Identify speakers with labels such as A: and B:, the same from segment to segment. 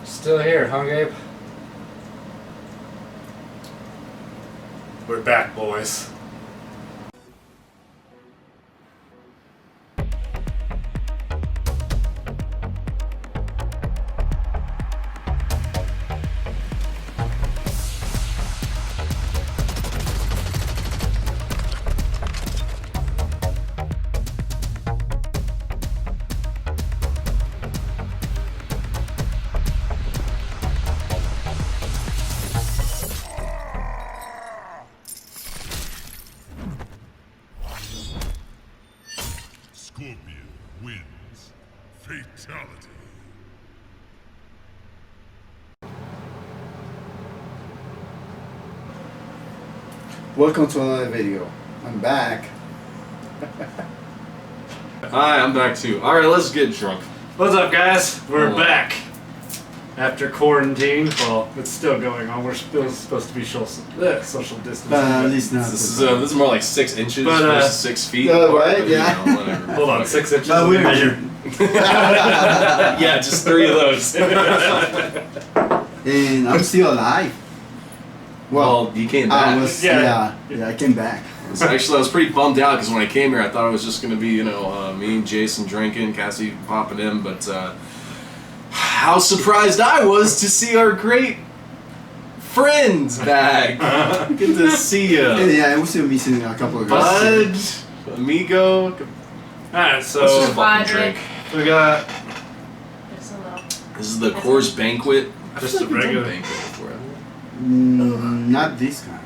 A: Still here, huh, Gabe? We're back, boys.
B: Scorpion wins. Fatality.
C: Welcome to another video. I'm back.
D: Hi, I'm back too. Alright, let's get drunk.
A: What's up, guys? We're
D: Oh.
A: back. After quarantine, well, it's still going on. We're still supposed to be social distancing.
C: At least not.
D: This is more like 6 inches
A: But,
D: versus 6 feet.
C: yeah,
D: apart,
C: right,
D: but,
C: yeah.
D: You know, whatever.
A: Hold on, 6 inches.
C: But
A: Let
C: we
A: me measure.
D: Yeah, just 3 of those.
C: And I'm still alive.
D: Well, you came
C: I
D: back.
C: was,
A: Yeah.
C: yeah, I came back.
D: So actually, I was pretty bummed out because when I came here, I thought it was just going to be, me and Jason drinking, Cassie popping in, but how surprised I was to see our great friends back. Good to see
C: And
D: you.
C: yeah, I'm still missing a couple of guys.
D: Bud, amigo.
A: Alright,
D: Let's
A: so
D: just fucking drink.
A: we got
E: Just a little.
D: This is the Coors Banquet.
A: just a regular.
D: Banquet before.
C: Not this kind.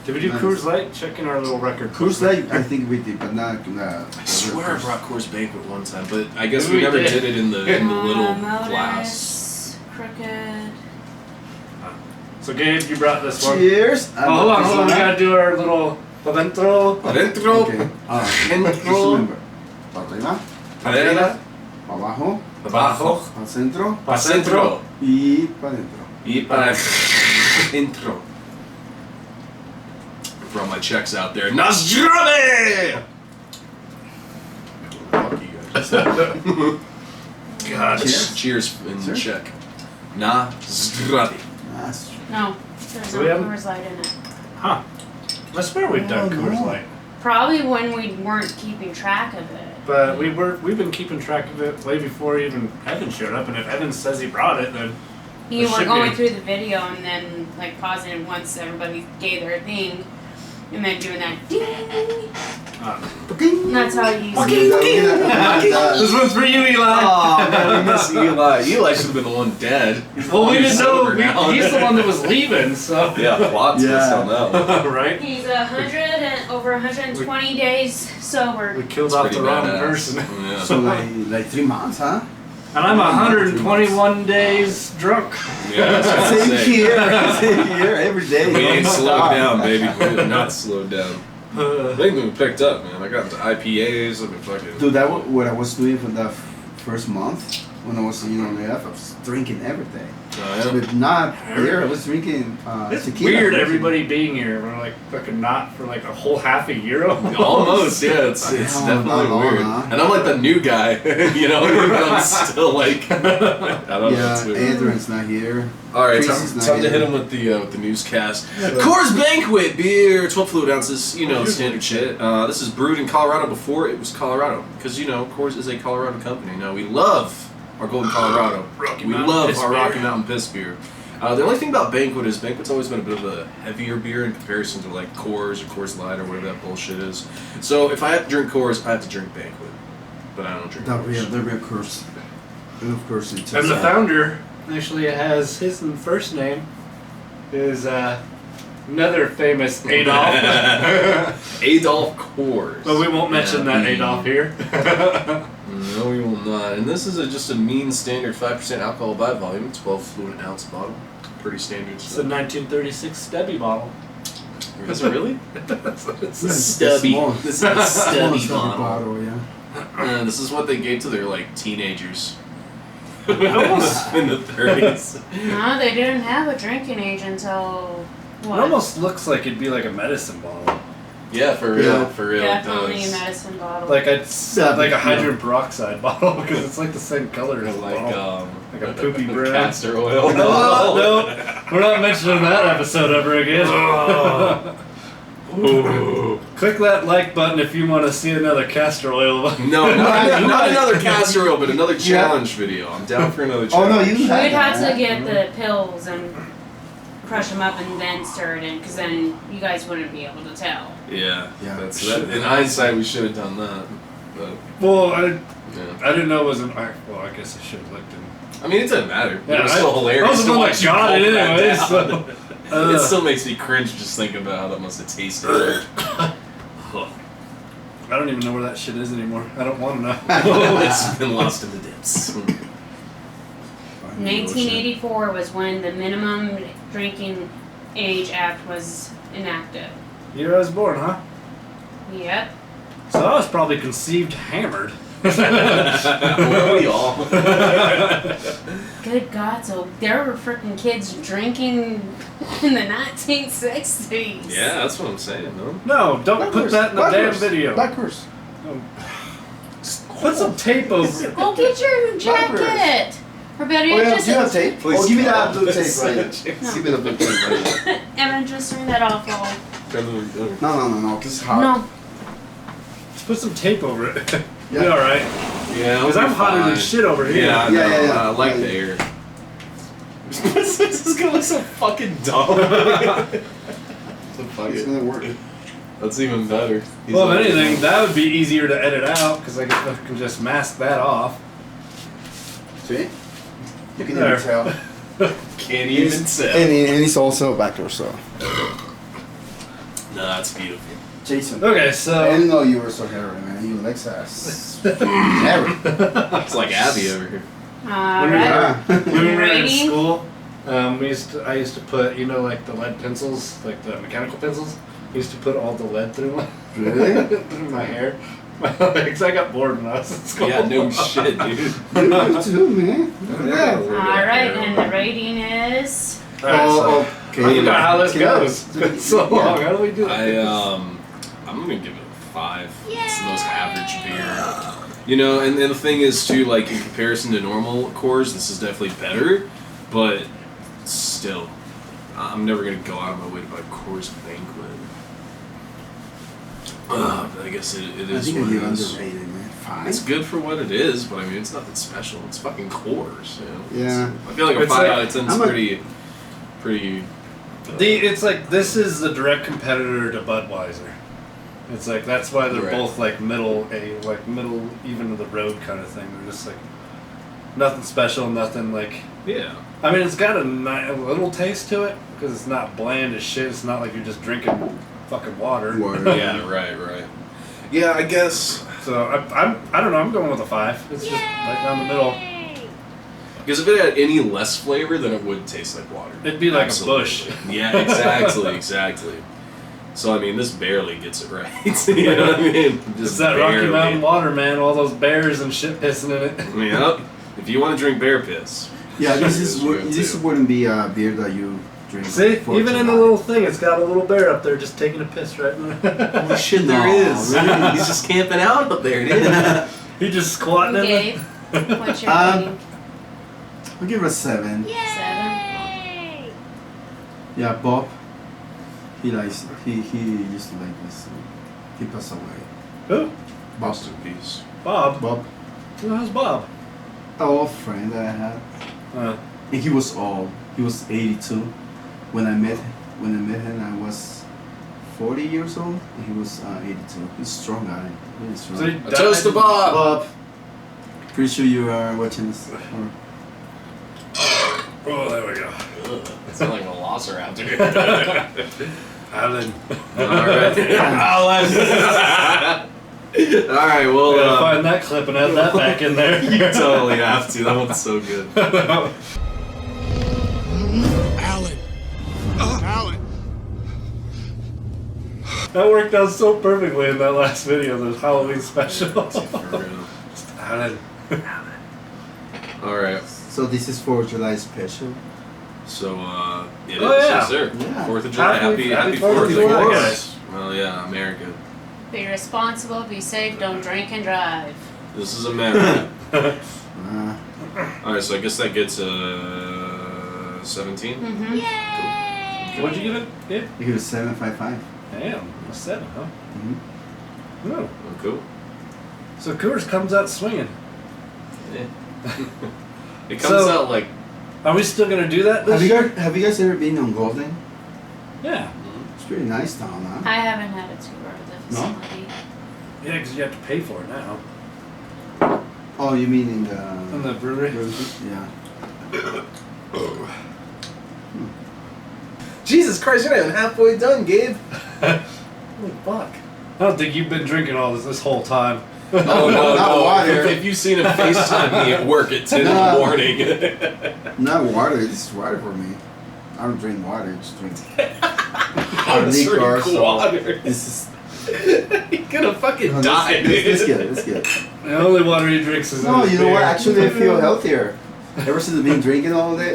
A: Did we do
C: Nice.
A: Coors Light? Checking our little record.
C: Cruise Light, I think we did, but not.
D: I swear I brought Coors Banquet one time, but I guess
A: Maybe
D: we
A: we
D: never
A: did.
D: did it in the little
E: Modus,
D: glass.
E: Crooked.
A: So Gabe, you brought this one.
C: Cheers.
A: Oh, hold on. We gotta do our little adentro.
D: Adentro.
C: Okay.
D: Adentro.
C: Just remember. Para arriba,
D: Adentro.
C: para abajo,
D: Abajo.
C: al centro
A: Pa'
D: Centro.
C: y para adentro.
D: Y para intro. For all my checks out there, Nasdrave! Fuck you guys.
A: God.
D: Cheers in
C: Sir?
D: Czech. Nasdrave.
C: Nice.
E: No, there's
A: So
E: no
A: we haven't-
E: Coors Light in it.
A: Huh. I swear we've done
C: Oh,
A: Coors
C: no.
A: Light.
E: Probably when we weren't keeping track of it.
A: But we've been keeping track of it way before even Evan showed up, and if Evan says he brought it, then
E: You
A: It
E: were
A: should
E: going
A: be.
E: through the video and then like pausing it once everybody gave their thing, and then doing that ding. And that's how you use it.
A: this one's for you, Eli.
D: Oh man, we miss Eli. Eli should have been the one dead.
A: Well, we
D: He's
A: didn't know
D: sober now.
A: he's the one that was leaving, so
D: Yeah, plot twist
C: Yeah.
D: on that one.
A: right.
E: He's over 120 days
A: We
E: sober.
A: killed
D: It's
A: off
D: pretty
A: the wrong
D: badass.
A: person,
D: Yeah.
C: So like 3 months, huh?
A: and I'm 121 days drunk.
D: Yeah, that's what I'm
C: Same
D: saying.
C: here, same here, every day.
D: We ain't slowed
C: Non-stop.
D: down, baby. We have not slowed down. I think we picked up, man. I got into IPAs. I've been fucking.
C: Dude, that was what I was doing for the first month when I was laid I was drinking everything.
D: Oh,
C: But not here. I was drinking
A: It's
C: tequila.
A: weird everybody being here. We're like fucking not for like a whole half a year.
D: Almost, yeah. It's
C: Oh,
D: definitely
C: not long,
D: weird.
C: huh?
D: And I'm like the new guy, I'm still like. I don't know.
C: Yeah,
D: It's weird.
C: Adrian's not here.
D: All right,
C: Chris
D: time
C: is not
D: to
C: here.
D: hit him with the newscast. Coors Banquet beer, 12 fluid ounces. Standard shit. This is brewed in Colorado before it was Colorado, because Coors is a Colorado company. Now we love our Golden Colorado.
A: Rocky
D: We
A: Mountain
D: love
A: piss
D: our
A: beer.
D: Rocky Mountain piss beer. The only thing about Banquet is Banquet's always been a bit of a heavier beer in comparison to like Coors or Coors Light or whatever that bullshit is. So if I have to drink Coors, I have to drink Banquet. But I don't drink
C: The
D: Coors.
C: real course. And of course it's
A: And the founder actually has his first name is another famous Adolf.
D: Adolf Coors.
A: But we won't mention that
D: Yeah.
A: Adolf here.
D: No, we will not. And this is just a mean standard 5% alcohol by volume, 12 fluid ounce bottle. Pretty standard
A: It's a
D: stuff.
A: 1936 Stubby bottle.
D: Is it really?
C: It's
D: Stubby.
C: small.
D: This is a stubby
C: Small
D: bottle.
C: yeah.
D: This is what they gave to their like teenagers
A: Almost.
D: in the 30s.
E: No, they didn't have a drinking age until
A: It
E: what?
A: almost looks like it'd be like a medicine bottle.
D: Yeah, for real,
C: Yeah.
D: for real.
E: Definitely a
D: It does.
E: medicine bottle.
A: Like it's like a
C: Yeah.
A: hydrogen peroxide bottle because it's like the same color as the
D: Like
A: bottle. Like a poopy brand.
D: castor oil.
A: No, we're not mentioning that episode ever again.
D: Ooh.
A: Click that like button if you want to see another castor oil.
D: No, not another castor oil, but another challenge video. I'm down for another
C: Oh
D: challenge.
C: no, you
E: We'd
C: had
E: have
C: that.
E: to get the pills and crush them up and then stir it in, because then you guys wouldn't be able to tell.
D: Yeah,
C: Yeah.
D: that's that. In hindsight, we should have done that. But
A: Well,
D: yeah.
A: I didn't know it was an. Well, I guess I should have looked in.
D: I mean, it doesn't matter.
A: Yeah,
D: It was still hilarious.
A: I was
D: to
A: the one
D: watch
A: that
D: you
A: got it
D: gulp that
A: anyway,
D: down.
A: so.
D: It still makes me cringe just thinking about how that must have tasted. Like.
A: I don't even know where that shit is anymore. I don't want to know.
D: It's been lost in the depths.
E: 1984 was when the minimum drinking age act was enacted.
A: Year I was born, huh?
E: Yep.
A: So I was probably conceived hammered.
D: Were we all?
E: Good God, so there were freaking kids drinking in the 1960s.
D: Yeah, that's what I'm saying, no?
A: No, don't put that in the damn video.
C: Blackers.
A: Put some tape over it.
E: Go get your jacket. Or better
C: Oh
E: yet,
C: yeah,
E: just
C: do you have tape?
D: Please
C: Oh, give me
D: come
C: that
D: on.
C: blue tape right here.
E: No.
C: Give me the blue tape right here.
E: Evan, just turn that off. All.
C: No, this is hot.
E: No.
A: Just put some tape over it.
C: Yeah.
A: Be alright.
D: Yeah,
A: Because I'm hotter than shit over here.
D: Yeah, I know.
C: Yeah.
D: I like the air. This is gonna look so fucking dumb. So fuck
C: It's
D: it.
C: gonna work.
D: That's even better. He's
A: Well,
D: like-
A: if anything, that would be easier to edit out because I can just mask that off.
C: See? You can
A: There.
C: even tell.
D: Can't even tell.
C: And it's also backdoor, so.
D: No, that's beautiful.
C: Jason.
A: Okay,
C: I
A: so.
C: didn't know you were so hairy, man. You like ass. Hairy.
D: It's like Abby over here.
E: Alright.
C: Yeah.
A: When we were in
E: Rating?
A: school, I used to put, like the lead pencils, like the mechanical pencils. I used to put all the lead through my
C: Really?
A: through my hair, my legs. I got bored when I was in school.
D: Yeah, no shit, dude.
C: You too, man. Look at that.
E: Alright, and the rating is.
A: Alright, so
C: Okay.
A: I forgot how this
C: Can
A: goes. It's been so long. How do we do
D: I
A: this?
D: I'm gonna give it a 5. It's the most average beer. You know, and the thing is too, like in comparison to normal Coors, this is definitely better, but still, I'm never gonna go out of my way to buy Coors Banquet. But I guess it
C: I
D: is
C: think
D: what
C: you're
D: it is.
C: underrated, man.
D: It's
C: 5.
D: good for what it is, but I mean, it's nothing special. It's fucking Coors. You know?
C: Yeah.
D: I feel like a
A: It's
D: 5
A: like-
D: out of 10 is
C: I'm a-
D: pretty.
A: It's like this is the direct competitor to Budweiser. It's like that's why they're
D: Right.
A: both like middle even of the road kind of thing. They're just like nothing special, nothing like.
D: Yeah.
A: I mean, it's got a little taste to it because it's not bland as shit. It's not like you're just drinking fucking water.
C: Water.
D: Yeah. Right. Yeah, I guess.
A: So I don't know. I'm going with a 5. It's just right down the middle.
D: Because if it had any less flavor, then it would taste like water.
A: It'd be like
D: Absolutely.
A: a bush.
D: Yeah, exactly. So I mean, this barely gets it right. You know what I mean?
A: It's that Rocky Mountain water, man. All those bears and shit pissing in it.
D: Yep. If you want to drink bear piss.
C: Yeah, this
D: This
C: wouldn't be a beer that you drink.
A: See,
C: for
A: even in the
C: July.
A: little thing, it's got a little bear up there just taking a piss right now.
D: Holy shit, there
C: No,
D: is.
C: really?
D: He's just camping out up there, dude.
A: He just squatting in
E: Gabe,
A: it.
E: what's your rating?
C: I'll give it a 7.
E: 7.
C: Yeah, Bob. He used to like this. He passed away.
A: Who?
D: Boston Peace.
A: Bob.
C: Bob,
A: Who was Bob?
C: an old friend that I had, and he was old. He was 82 when I met him. I was 40 years old, and he was 82. He's a strong guy. Really strong.
A: So he
D: A toast to
A: died-
D: Bob.
C: Bob, pretty sure you are watching this.
A: Oh, there we go.
D: It's like a velociraptor.
A: Alan.
D: Alright. Alright, well,
A: Gotta find that clip and add that back in there.
D: you totally have to. That one's so good.
B: Alan. Alan.
A: That worked out so perfectly in that last video, the Halloween special.
D: For real.
A: Alan.
D: Alright.
C: So this is for July special.
D: So, it is,
A: Oh, yeah.
D: yes, sir.
C: Yeah.
D: 4th of July.
A: Happy
D: Happy
A: 4th
D: 4th
A: of
D: of
A: July,
D: July.
A: guys.
D: Well, yeah, America.
E: Be responsible, be safe, don't drink and drive.
D: This is America.
C: Uh,
D: Alright, so I guess that gets 17.
E: Mm-hmm. Yay!
A: What'd you give it? Yeah.
C: you give it 7.55.
A: Damn, a 7, huh?
C: Mm-hmm.
A: Oh.
D: Oh, cool.
A: So Coors comes out swinging.
D: Yeah. It comes
A: So-
D: out like.
A: Are we still gonna do that this year?
C: Have you guys ever been on Golden?
A: Yeah.
C: It's pretty nice town, huh?
E: I haven't had a tour of the
C: No?
E: facility.
A: Yeah, because you have to pay for it now.
C: Oh, you mean in
A: In
C: the...
A: the brewery.
C: Yeah.
D: Jesus Christ, you're not even halfway done, Gabe.
A: Holy fuck. I don't think you've been drinking all this whole time.
D: Oh, no,
C: Not
D: no.
C: water.
D: If you've seen him FaceTime me at work at 10 in the
C: No.
D: morning.
C: Not water, it's water for me. I don't drink water, I just drink
D: I'm
C: liquor,
D: drinking
C: so
D: water.
C: this is...
D: You're gonna fucking
C: No,
D: die,
C: this
D: dude.
C: good, this good.
A: The only water he drinks is
C: No,
A: in his
C: you know what?
A: beer.
C: Actually, I feel healthier. Ever since I've been drinking all day,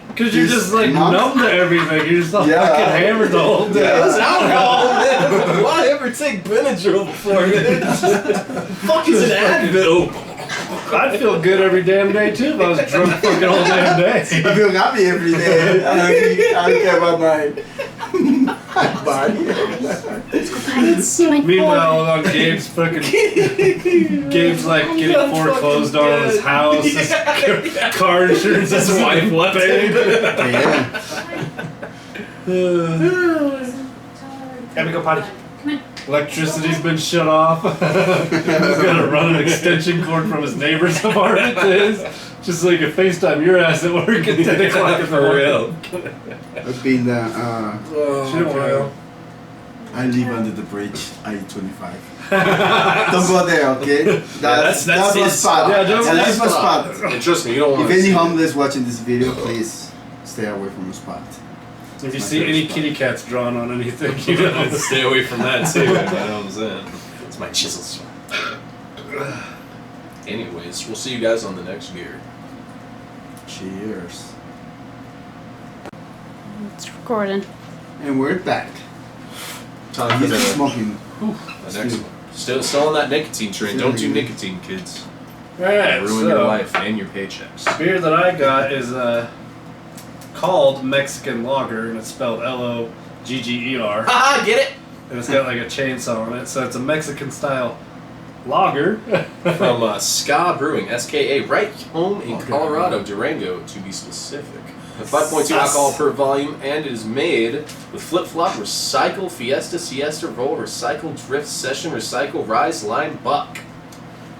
A: Because you're just like
C: Month?
A: numb to everything. You're just all
C: Yeah.
A: fucking hammered the whole day.
C: Yeah.
D: It's alcohol, man. Why ever take Benadryl before, man? Fuck is an Advil?
A: I'd feel good every damn day too if I was drunk fucking all damn day.
C: I feel happy every day. I don't care about my body.
A: Meanwhile, on Gabe's fucking, Gabe's like getting
D: I'm
A: foreclosed
D: fucking
A: on his
D: dead.
A: house, his car insurance, his wife left him.
C: Yeah.
A: Gotta go potty.
E: Come in.
A: Electricity's been shut off. He's gotta run an extension cord from his neighbor's apartment to his, just so he can FaceTime your ass at work at 10 o'clock in the
D: For real.
A: morning.
C: I've been
A: Shit, well.
C: I live under the bridge, I-25. Don't go there, okay? That's my
D: his
C: spot.
A: Yeah, don't-
C: That's my spot.
D: And trust me, you don't want
C: If
D: to
C: any
D: see
C: homeless watching this video, please stay away from the spot.
A: If you
C: my
A: see
C: favorite
A: any
C: spot.
A: kitty cats drawn on anything, you know.
D: Stay away from that too, you know what I'm saying? It's my chisel spot. Anyways, we'll see you guys on the next beer.
C: Cheers.
E: It's recording.
C: And we're back.
D: Time for
C: He's
D: the
C: smoking.
D: next one. Still on that nicotine train. Don't do nicotine, kids.
A: Alright,
D: Ruin your life and your paychecks.
A: beer that I got is called Mexican Lager, and it's spelled L-O-G-G-E-R.
D: Haha, get it?
A: And it's got like a chainsaw on it, so it's a Mexican style lager.
D: From Ska Brewing, SKA, right home in
A: Okay.
D: Colorado, Durango, to be specific. 5.2 alcohol per volume, and it is made with Flip Flop, Recycle, Fiesta, Siesta, Roll, Recycle, Drift, Session, Recycle, Rise, Lime, Buck.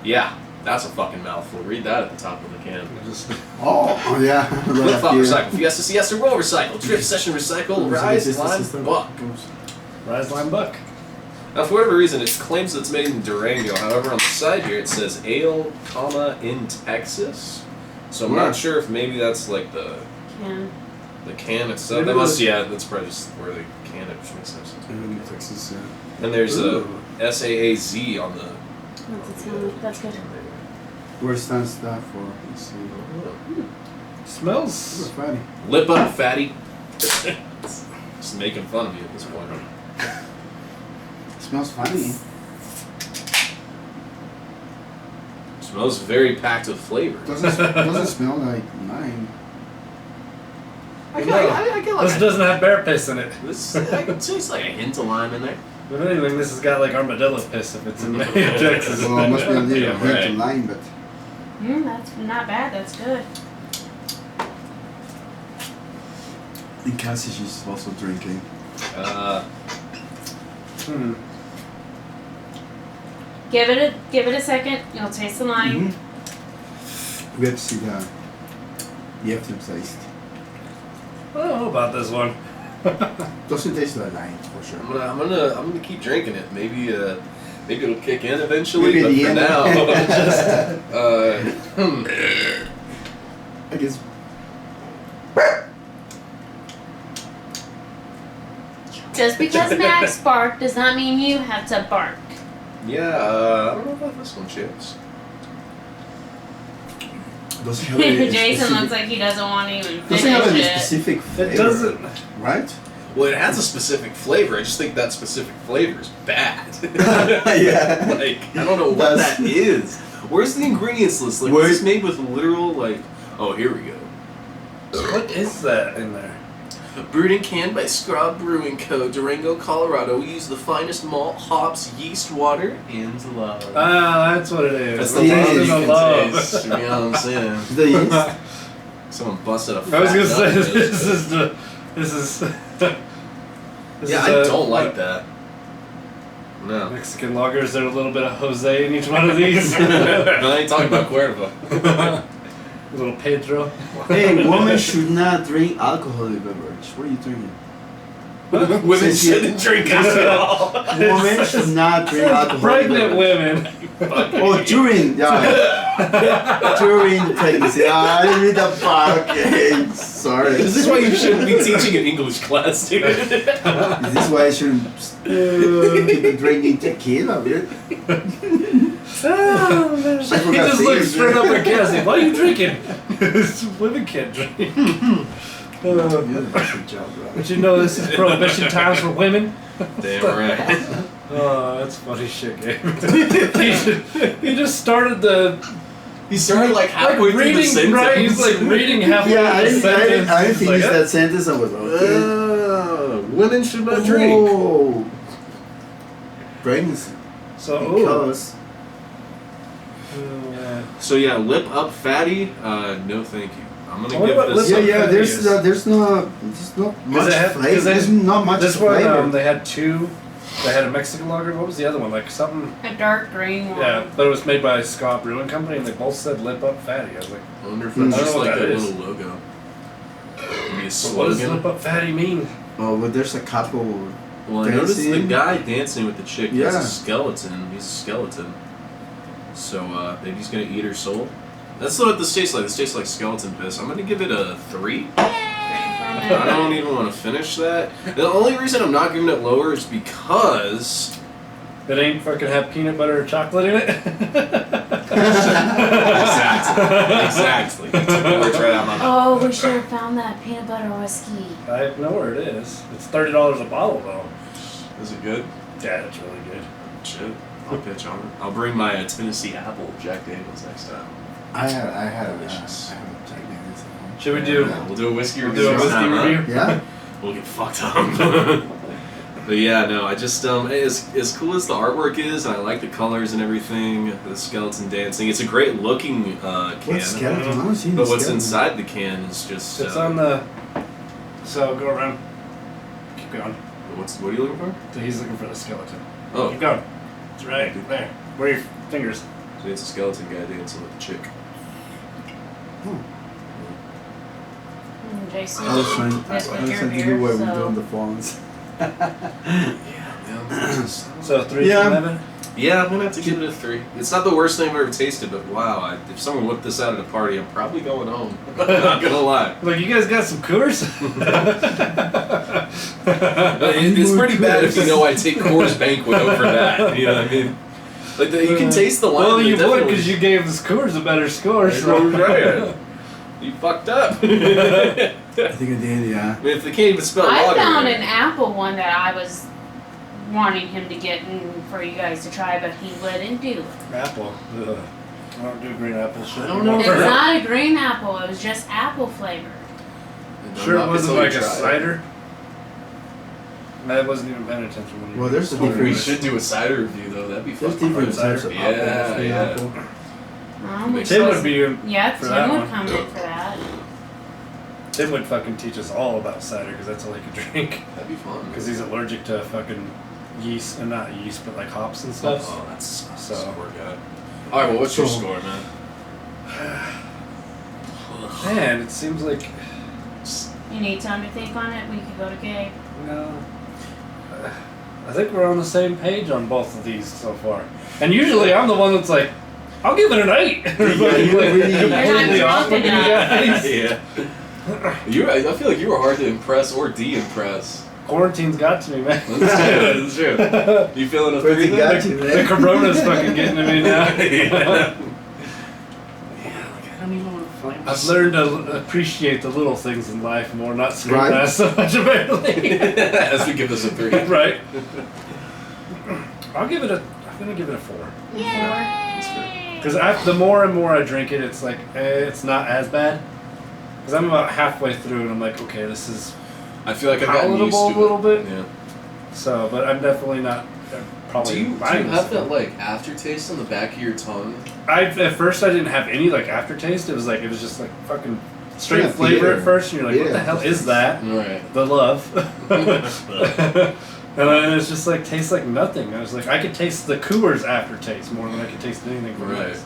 D: Yeah, that's a fucking mouthful. Read that at the top of the can.
A: Just
C: Oh, yeah.
D: Flip Flop, Recycle, Fiesta, Siesta, Roll, Recycle, Drift, Session, Recycle, Rise, Lime, Buck.
A: Rise Lime Buck.
D: Now, for whatever reason, it claims that it's made in Durango. However, on the side here, it says ale, comma, in Texas. So I'm not sure if maybe that's like the can itself.
A: Maybe
D: That must,
A: the-
D: yeah, that's probably just where they can it, which makes sense.
C: In Texas, yeah.
D: And there's a
A: Ooh.
D: SAAZ on the.
E: That's good.
C: Where stands that for? Let's see.
A: Smells.
C: Super funny.
D: Lip up, fatty. Just making fun of you at this point.
C: Smells funny.
D: Smells very packed with flavor.
C: Doesn't smell like lime.
D: I get
A: This doesn't have bear piss in it.
D: This, I can taste like a hint of lime in there.
A: But anyway, this has got like armadillo piss if it's in Texas.
C: Well, it must be a little
A: Yeah,
C: hint
A: right.
C: of lime, but
E: That's not bad. That's good.
C: in Cassie she's also drinking.
A: Hmm.
E: Give it a second. You'll taste the lime.
C: We have to see the aftertaste.
A: I don't know about this one.
C: Doesn't taste like lime for sure.
D: I'm gonna keep drinking it. Maybe it'll kick in eventually.
C: Maybe
D: But
C: at
D: for
C: the end.
D: now,
C: I guess.
E: Just because Max barked does not mean you have to bark.
D: yeah, I don't know about this one, Chance.
C: Doesn't have a
E: Jason
C: specific-
E: looks like he doesn't want to even
C: Doesn't have
E: finish
C: a
E: it.
C: specific flavor.
A: It doesn't.
C: Right?
D: Well, it has a specific flavor. I just think that specific flavor is bad.
C: Yeah.
D: Like, I don't know what that is. Where's the ingredients list? Like, is this made with literal, like... Oh, here we go.
A: What is that in there?
D: Brewed and canned by Scrub Brewing Co., Durango, Colorado. We use the finest malt, hops, yeast, water, and love.
A: Ah, that's what it is.
D: That's
C: the love
A: It's
C: you
A: the
C: can
A: love.
D: You know what I'm saying?
C: The yeast.
D: Someone busted a
A: I was gonna
D: fat
A: say
D: nut.
A: this is
D: Yeah, I don't like that. No.
A: Mexican lagers. There's a little bit of Jose in each one of these.
D: No, I ain't talking about Cuervo.
A: A little Pedro.
C: Hey, women should not drink alcoholic beverage. What are you drinking?
D: Women
C: Since you-
D: shouldn't drink alcohol.
C: Women should not drink alcoholic
A: Pregnant
C: beverage.
A: women.
C: Oh, during, yeah. During pregnancy. I didn't read that part. Okay, sorry.
D: This is why you shouldn't be teaching an English class, dude.
C: Is this why I shouldn't keep drinking tequila, dude?
A: Oh, man. He
C: forgot
A: just
C: to
A: looks
C: use
A: straight
C: it.
A: up at Cassie. Why are you drinking? Women can't drink.
C: Good job, bro.
A: But you know this is prohibition times for women.
D: Damn right.
A: Oh, that's funny shit, Gabe. he just started the
D: He started like halfway through the
A: reading,
D: sentence.
A: right? He's like reading halfway
C: Yeah, I
A: through the
C: didn't
A: sentence. He's
C: finish
A: like,
C: that sentence. I was okay.
D: Women should not drink.
C: Oh. Pregnancy.
A: So, ooh.
C: Because
D: So yeah, lip up fatty. No, thank you. I'm gonna
A: I wonder
D: give
A: what
D: this.
A: lip
C: yeah,
A: up fatty is.
C: there's not much
A: it had-
C: flavor.
A: they-
C: There's not much
A: This one,
C: flavor.
A: they had two. They had a Mexican lager. What was the other one? Like something.
E: A dark green one.
A: Yeah, but it was made by Scott Brewing Company, and they both said "Lip Up Fatty." I was like,
D: I wonder if
C: I
D: that's
C: don't
D: just
A: know what
D: like
A: that
D: their
A: is.
D: little logo. Maybe a
A: "What does
D: slogan.
A: Lip Up Fatty mean?"
C: Oh, but there's a couple.
D: Well, I noticed the
C: dancing.
D: guy dancing with the chick. He's
C: Yeah.
D: a skeleton. He's a skeleton. So maybe he's gonna eat her soul. That's what this tastes like. This tastes like skeleton piss. I'm gonna give it a 3. I don't even want to finish that. The only reason I'm not giving it lower is because
A: It ain't fucking have peanut butter or chocolate in it.
D: exactly. It took the words right out of my mouth.
E: Oh, we should have found that peanut butter whiskey.
A: I know where it is. It's $30 a bottle though.
D: Is it good?
A: Yeah, it's really good.
D: Shit. I'll pitch on it. I'll bring my Tennessee Apple Jack Daniels next time.
C: I have
D: Delicious.
C: a Jack Daniels at home.
A: Should we do?
D: Yeah, we'll do a whiskey
A: We'll
D: review.
A: do a
D: next
A: whiskey
D: time, huh?
A: review.
C: Yeah.
D: We'll get fucked up. But yeah, no, I just as cool as the artwork is, and I like the colors and everything, the skeleton dancing. It's a great looking can.
C: What's skeleton? I don't see
D: But
C: the
D: what's
C: skeleton.
D: inside the can is just.
A: It's on the. So go around. Keep going.
D: What are you looking for?
A: So he's looking for the skeleton.
D: Oh,
A: Keep going. It's right there. Where are your fingers?
D: so it's a skeleton guy dancing with the chick.
E: Jason,
C: I was trying
E: that's what
C: to
E: your
C: do
E: beer,
C: what we're
E: so-
C: doing the phones.
A: So 3
C: Yeah.
A: 11.
D: Yeah, I'm gonna have to give it a 3. It's not the worst thing I've ever tasted, but wow, if someone whipped this out at a party, I'm probably going home. I'm not gonna lie.
A: Like, you guys got some Coors?
D: It's pretty bad if you know I take Coors Banquet over that. You know what I mean? Like you can taste the wine.
A: Well,
D: but
A: you would
D: definitely-
A: because you gave the Coors a better score.
D: That's
A: So.
D: what I'm saying. You fucked up. I mean,
C: I think I did, yeah.
D: if they can't even spell
E: I
D: lager.
E: found an apple one that I was wanting him to get and for you guys to try, but he wouldn't do it.
A: Apple. Ugh. I don't do green apple shit.
D: I don't know.
E: It's not a green apple, it was just apple flavored.
A: Sure, it wasn't like a
D: cider.
A: cider. I wasn't even paying attention when you.
C: Well, there's a
A: told me.
D: We
C: difference.
D: should do a cider review though. That'd be
C: There's
D: fucking
C: different
D: fun.
C: types of
D: Yeah,
C: apple. Green
D: yeah.
C: apple.
D: Makes
A: Tim
D: sense.
A: would be.
E: Yeah,
A: For that
E: Tim would
A: one.
E: come in for that.
A: Tim would fucking teach us all about cider because that's all he could drink.
D: That'd be fun.
A: Because he's allergic to fucking yeast, and not yeast, but like hops and stuff.
D: Oh, that's
A: So-
D: poor guy. All right, well, what's your
C: So-
D: score, man?
A: Man, it seems like
E: You need time to think on it, we could go to Gabe.
A: no. I think we're on the same page on both of these so far. And usually I'm the one that's like, I'll give it an 8.
C: you really-
A: completely
E: You're not
A: off with you
E: drunk
A: guys.
D: Yeah. I feel like you were hard to impress or de-impress.
A: Quarantine's got to me, man.
D: That's true. That's true. You feeling a 3
C: Pretty
D: then?
C: got you,
A: The
C: man.
A: corona's fucking getting to me now.
D: Yeah.
A: Yeah, like I don't even want to flame I've learned to appreciate the little things in life more, not scream
C: Right.
A: at so much apparently.
D: As we give this a 3.
A: Right. I'm gonna give it a 4. Because the more and more I drink it, it's like it's not as bad. Because I'm about halfway through and I'm like, okay, this is
D: I feel like I've gotten used
A: palatable
D: to
A: a little bit.
D: Yeah.
A: So, but I'm definitely not. Probably.
D: Do you
A: buying
D: have
A: this.
D: that like aftertaste on the back of your tongue?
A: At first I didn't have any like aftertaste. It was just like fucking straight
C: Yeah,
A: flavor
C: bitter.
A: at first, and you're like, what the
C: Yeah.
A: hell is that?
D: Right.
A: The love. And then it's just like tastes like nothing. I was like, I could taste the Coors aftertaste more than I could taste anything from
D: Right.
A: this.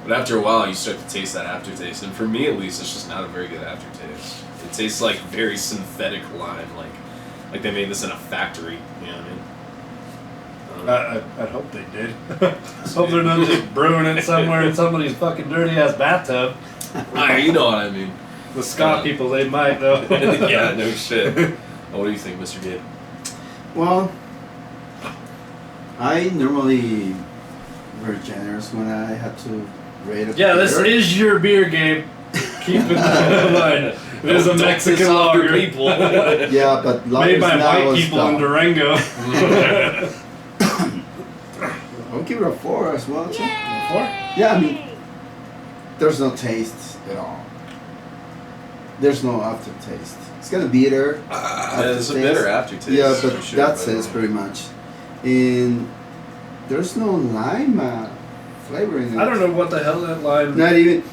D: But after a while, you start to taste that aftertaste, and for me at least, it's just not a very good aftertaste. It tastes like very synthetic lime, like they made this in a factory. You know what I mean?
A: I'd hope they did. Hope they're not just brewing it somewhere in somebody's fucking dirty ass bathtub.
D: You know what I mean.
A: The Scott people, they might though.
D: Yeah, no shit. What do you think, Mr. Gabe?
C: Well, I normally very generous when I have to rate a
A: Yeah, this
C: beer.
A: is your beer game. Keep it in mind. It is a
D: Don't
A: Mexican
D: piss off your
A: lager.
D: people.
C: Yeah, but
A: Made by
C: now
A: white
C: is
A: people in
C: the-
A: Durango.
C: I'll give it a 4 as well. Too.
A: Four?
C: Yeah, I mean, there's no taste at all. There's no aftertaste. It's kind of bitter.
D: It's a bitter aftertaste.
C: Yeah, but
D: for sure,
C: that's it pretty much. And there's no lime flavor in it.
A: I don't know what the hell that line.
C: Not even.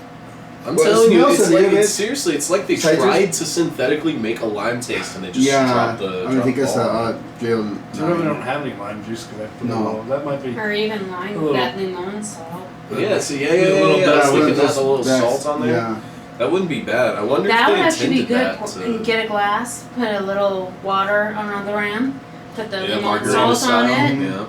D: I'm
C: Well, it
D: telling you,
C: smells
D: it's
C: a
D: like
C: little bit.
D: seriously, it's like they
C: Citrus.
D: tried to synthetically make a lime taste, and they just
C: Yeah,
D: dropped the.
C: I
D: dropped
C: think it's
D: the ball.
C: a real.
A: So we don't have any lime juice because I put
C: No.
A: a little. That might be.
E: Or even lime,
A: Little-
E: that lemon salt.
D: Yeah, so yeah,
A: A little
D: I was
A: bit.
D: thinking that's a little salt on there.
C: Yeah.
D: That wouldn't be bad. I wonder
E: That
D: if
E: would
D: they
E: actually be
D: intended
E: good.
D: that to.
E: Get a glass, put a little water on the rim, put the
D: Yeah,
E: lemon
D: margarita
E: salt
D: style.
E: on it.
D: Yeah. Yeah.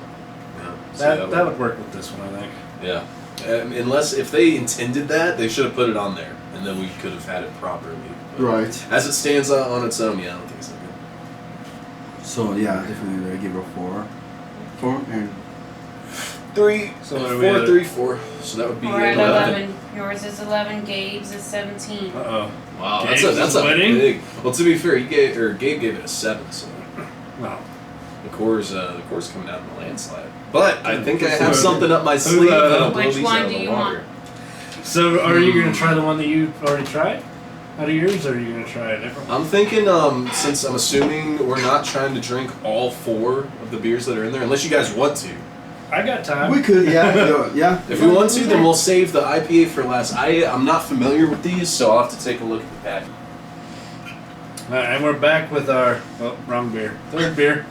D: So
A: That would work with this one, I think.
D: Yeah. Unless if they intended that, they should have put it on there, and then we could have had it properly. But
C: Right.
D: As it stands on its own, yeah, I don't think it's that good.
C: So yeah, definitely I give it a 4. 4 and
D: 3,
A: So what are we at?
D: 3, 4. So that would be
E: We're at
D: 11.
E: 11. Yours is 11. Gabe's is 17.
A: Uh
D: Wow,
A: Gabe's
D: that's a
A: winning?
D: big. Well, to be fair, Gabe gave it a 7, so
A: oh. Well,
D: the core's coming out in a landslide. But I think I
A: Who-
D: have something up my sleeve. That'll blow
E: Which
D: these
E: one
D: out of
E: do
D: the
E: you
D: water.
E: want?
A: so are you gonna try the one that you already tried out of yours, or are you gonna try a different one?
D: I'm thinking, since I'm assuming we're not trying to drink all 4 of the beers that are in there, unless you guys want to.
A: I got time.
C: we could yeah.
D: If we want to, then we'll save the IPA for last. I'm not familiar with these, so I'll have to take a look at the pack.
A: Alright, and we're back with our wrong beer. Third beer.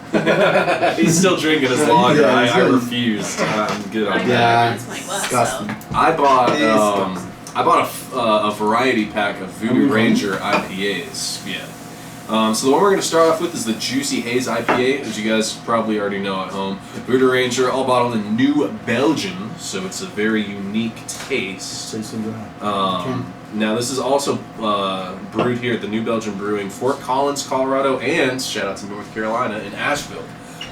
D: He's still drinking his lager.
C: Yeah,
D: I
C: he's good.
D: refused. I'm good on
E: I
D: that.
C: Yeah,
E: That's my glass,
C: disgusting.
D: I bought
C: Disgusting.
D: a variety pack of Voodoo
C: Mhm.
D: Ranger IPAs. Yeah. So the one we're going to start off with is the Juicy Haze IPA, as you guys probably already know at home. Voodoo Ranger, all bottled in New Belgium, so it's a very unique taste.
C: Say something. Okay.
D: Now this is also brewed here at the New Belgium Brewing, Fort Collins, Colorado, and shout out to North Carolina in Asheville,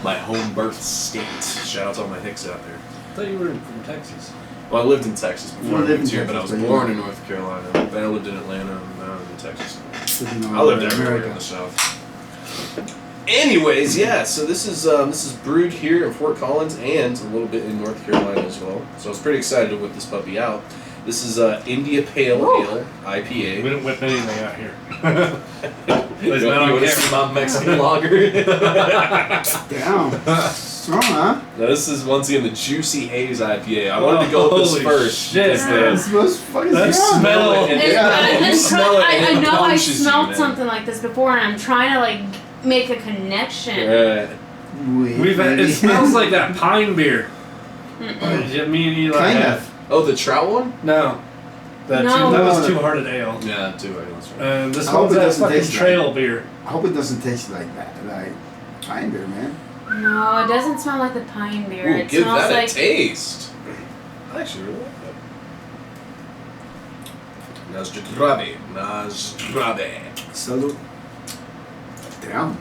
D: my home birth state. Shout out to all my Hicks out there.
A: I thought you were from Texas.
D: Well, I lived in Texas before I
C: You lived
D: moved
C: in
D: here, but I was
C: Texas, but
D: born
C: you-
D: in North Carolina. Then I lived in Atlanta, and now I'm in Texas.
C: Living all
D: I lived
C: over
D: everywhere in the South. Anyways, yeah, so this is brewed here in Fort Collins and a little bit in North Carolina as well. So I was pretty excited to whip this puppy out. This is India Pale Ale
A: We
D: IPA.
A: didn't whip anything out here.
D: You
A: It's not on
D: want to
A: camera.
D: see my Mexican lager?
C: Damn. Strong, huh?
D: Now this is once again the Juicy Haze IPA. I wanted to go with this
A: Holy
D: first.
A: shit,
D: because
A: man.
C: It smells fucking
A: That
C: strong.
A: smell
D: it.
E: And,
C: Yeah.
D: You smell it and
E: I
D: it
E: know I
D: punches you,
E: smelled
D: man.
E: something like this before, and I'm trying to like make a connection.
D: Right.
A: We've had, it smells like that pine beer.
E: Mm-mm.
A: Me and Eli
C: Kind
A: have.
C: of.
D: Oh, the trout one?
A: No. That,
E: No.
A: that was two-hearted ale.
D: Yeah, too. That's right.
A: And this
C: I hope
A: one's
C: it
A: that
C: doesn't
A: fucking
C: taste
A: trail beer.
C: I hope it doesn't taste like that. Like pine beer, man.
E: No, it doesn't smell like the pine beer.
D: Ooh,
E: It
D: give
E: smells
D: that
E: like
D: a taste. I actually really like that. Nazdrabe.
C: Salud. Damn.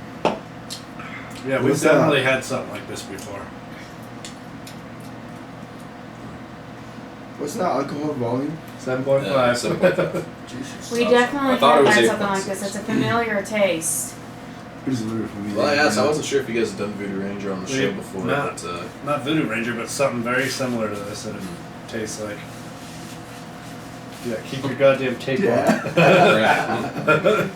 A: Yeah, we've
C: What's
A: definitely had something like this before.
C: What's the alcohol volume?
A: 7.5.
D: 7.5.
C: Jesus.
E: We definitely
D: I thought
E: have
D: it was
E: had something
D: 8.6.
E: like this. It's a familiar taste.
C: It's weird for me.
D: Well, yes, I wasn't sure if you guys had done Voodoo Ranger on the show before,
A: Not,
D: but
A: not Voodoo Ranger, but something very similar to this that it tastes like. Yeah, keep your goddamn tape
C: Yeah.
A: on.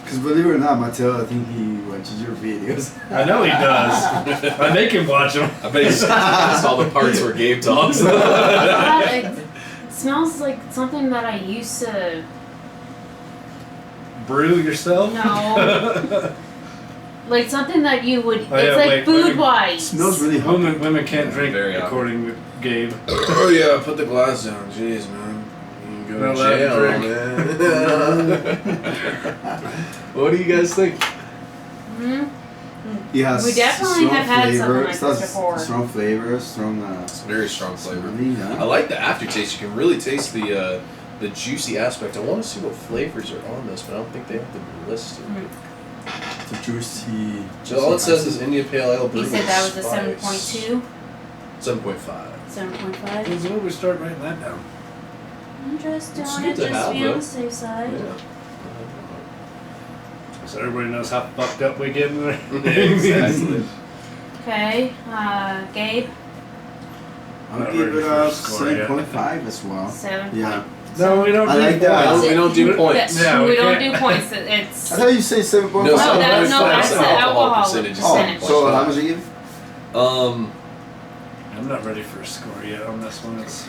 C: Because believe it or not, Mateo, I think he watches your videos.
A: I know he does. I make him watch them.
D: I bet you saw the parts where Gabe talks.
E: It smells like something that I used to.
A: Brew yourself?
E: No. Like something that you would.
A: Oh,
E: it's
A: yeah,
E: like
A: wait,
E: food
C: It
E: wise.
C: smells really hot.
A: Women can't drink
D: Very hot.
A: according to Gabe.
D: Oh yeah, put the glass down. Jeez, man. You can go
A: Not
D: to
A: allowed to
D: jail, man. What do you guys think?
E: Hmm?
C: It has
E: We definitely
C: strong
E: have had something
C: flavor.
E: like
C: It has
E: this before.
C: Strong flavor, strong.
D: It's a very strong flavor.
C: Yeah.
D: I like the aftertaste. You can really taste the juicy aspect. I want to see what flavors are on this, but I don't think they have them listed.
C: The juicy.
D: So all it says is India Pale Ale Brewed
E: You said that was a
D: Spice.
E: 7.2?
D: 7.5.
E: 7.5?
A: When did we start writing that down?
E: I'm just
D: It's
E: doing
D: good
E: it
D: to
E: just
D: have,
E: to be on
D: though.
E: the safe side.
D: Yeah.
A: So everybody knows how fucked up we get in there.
D: Exactly.
E: Okay, Gabe?
C: I'll
A: Not
C: give
A: ready
C: it
A: for
C: a
A: a score yet.
C: 7.5 as well.
E: 7.
C: Yeah.
A: No, we don't
C: I
A: do
C: like that.
A: points.
D: We don't do points.
A: Yeah,
E: we
A: we
E: don't
A: can't.
E: do points. It's.
C: I thought you say 7.5.
D: No,
E: No,
D: so
E: that's
A: that's
E: the
A: the
E: alcohol
D: percentage.
E: percentage.
C: Oh, so how much you give?
A: I'm not ready for a score yet on this one. It's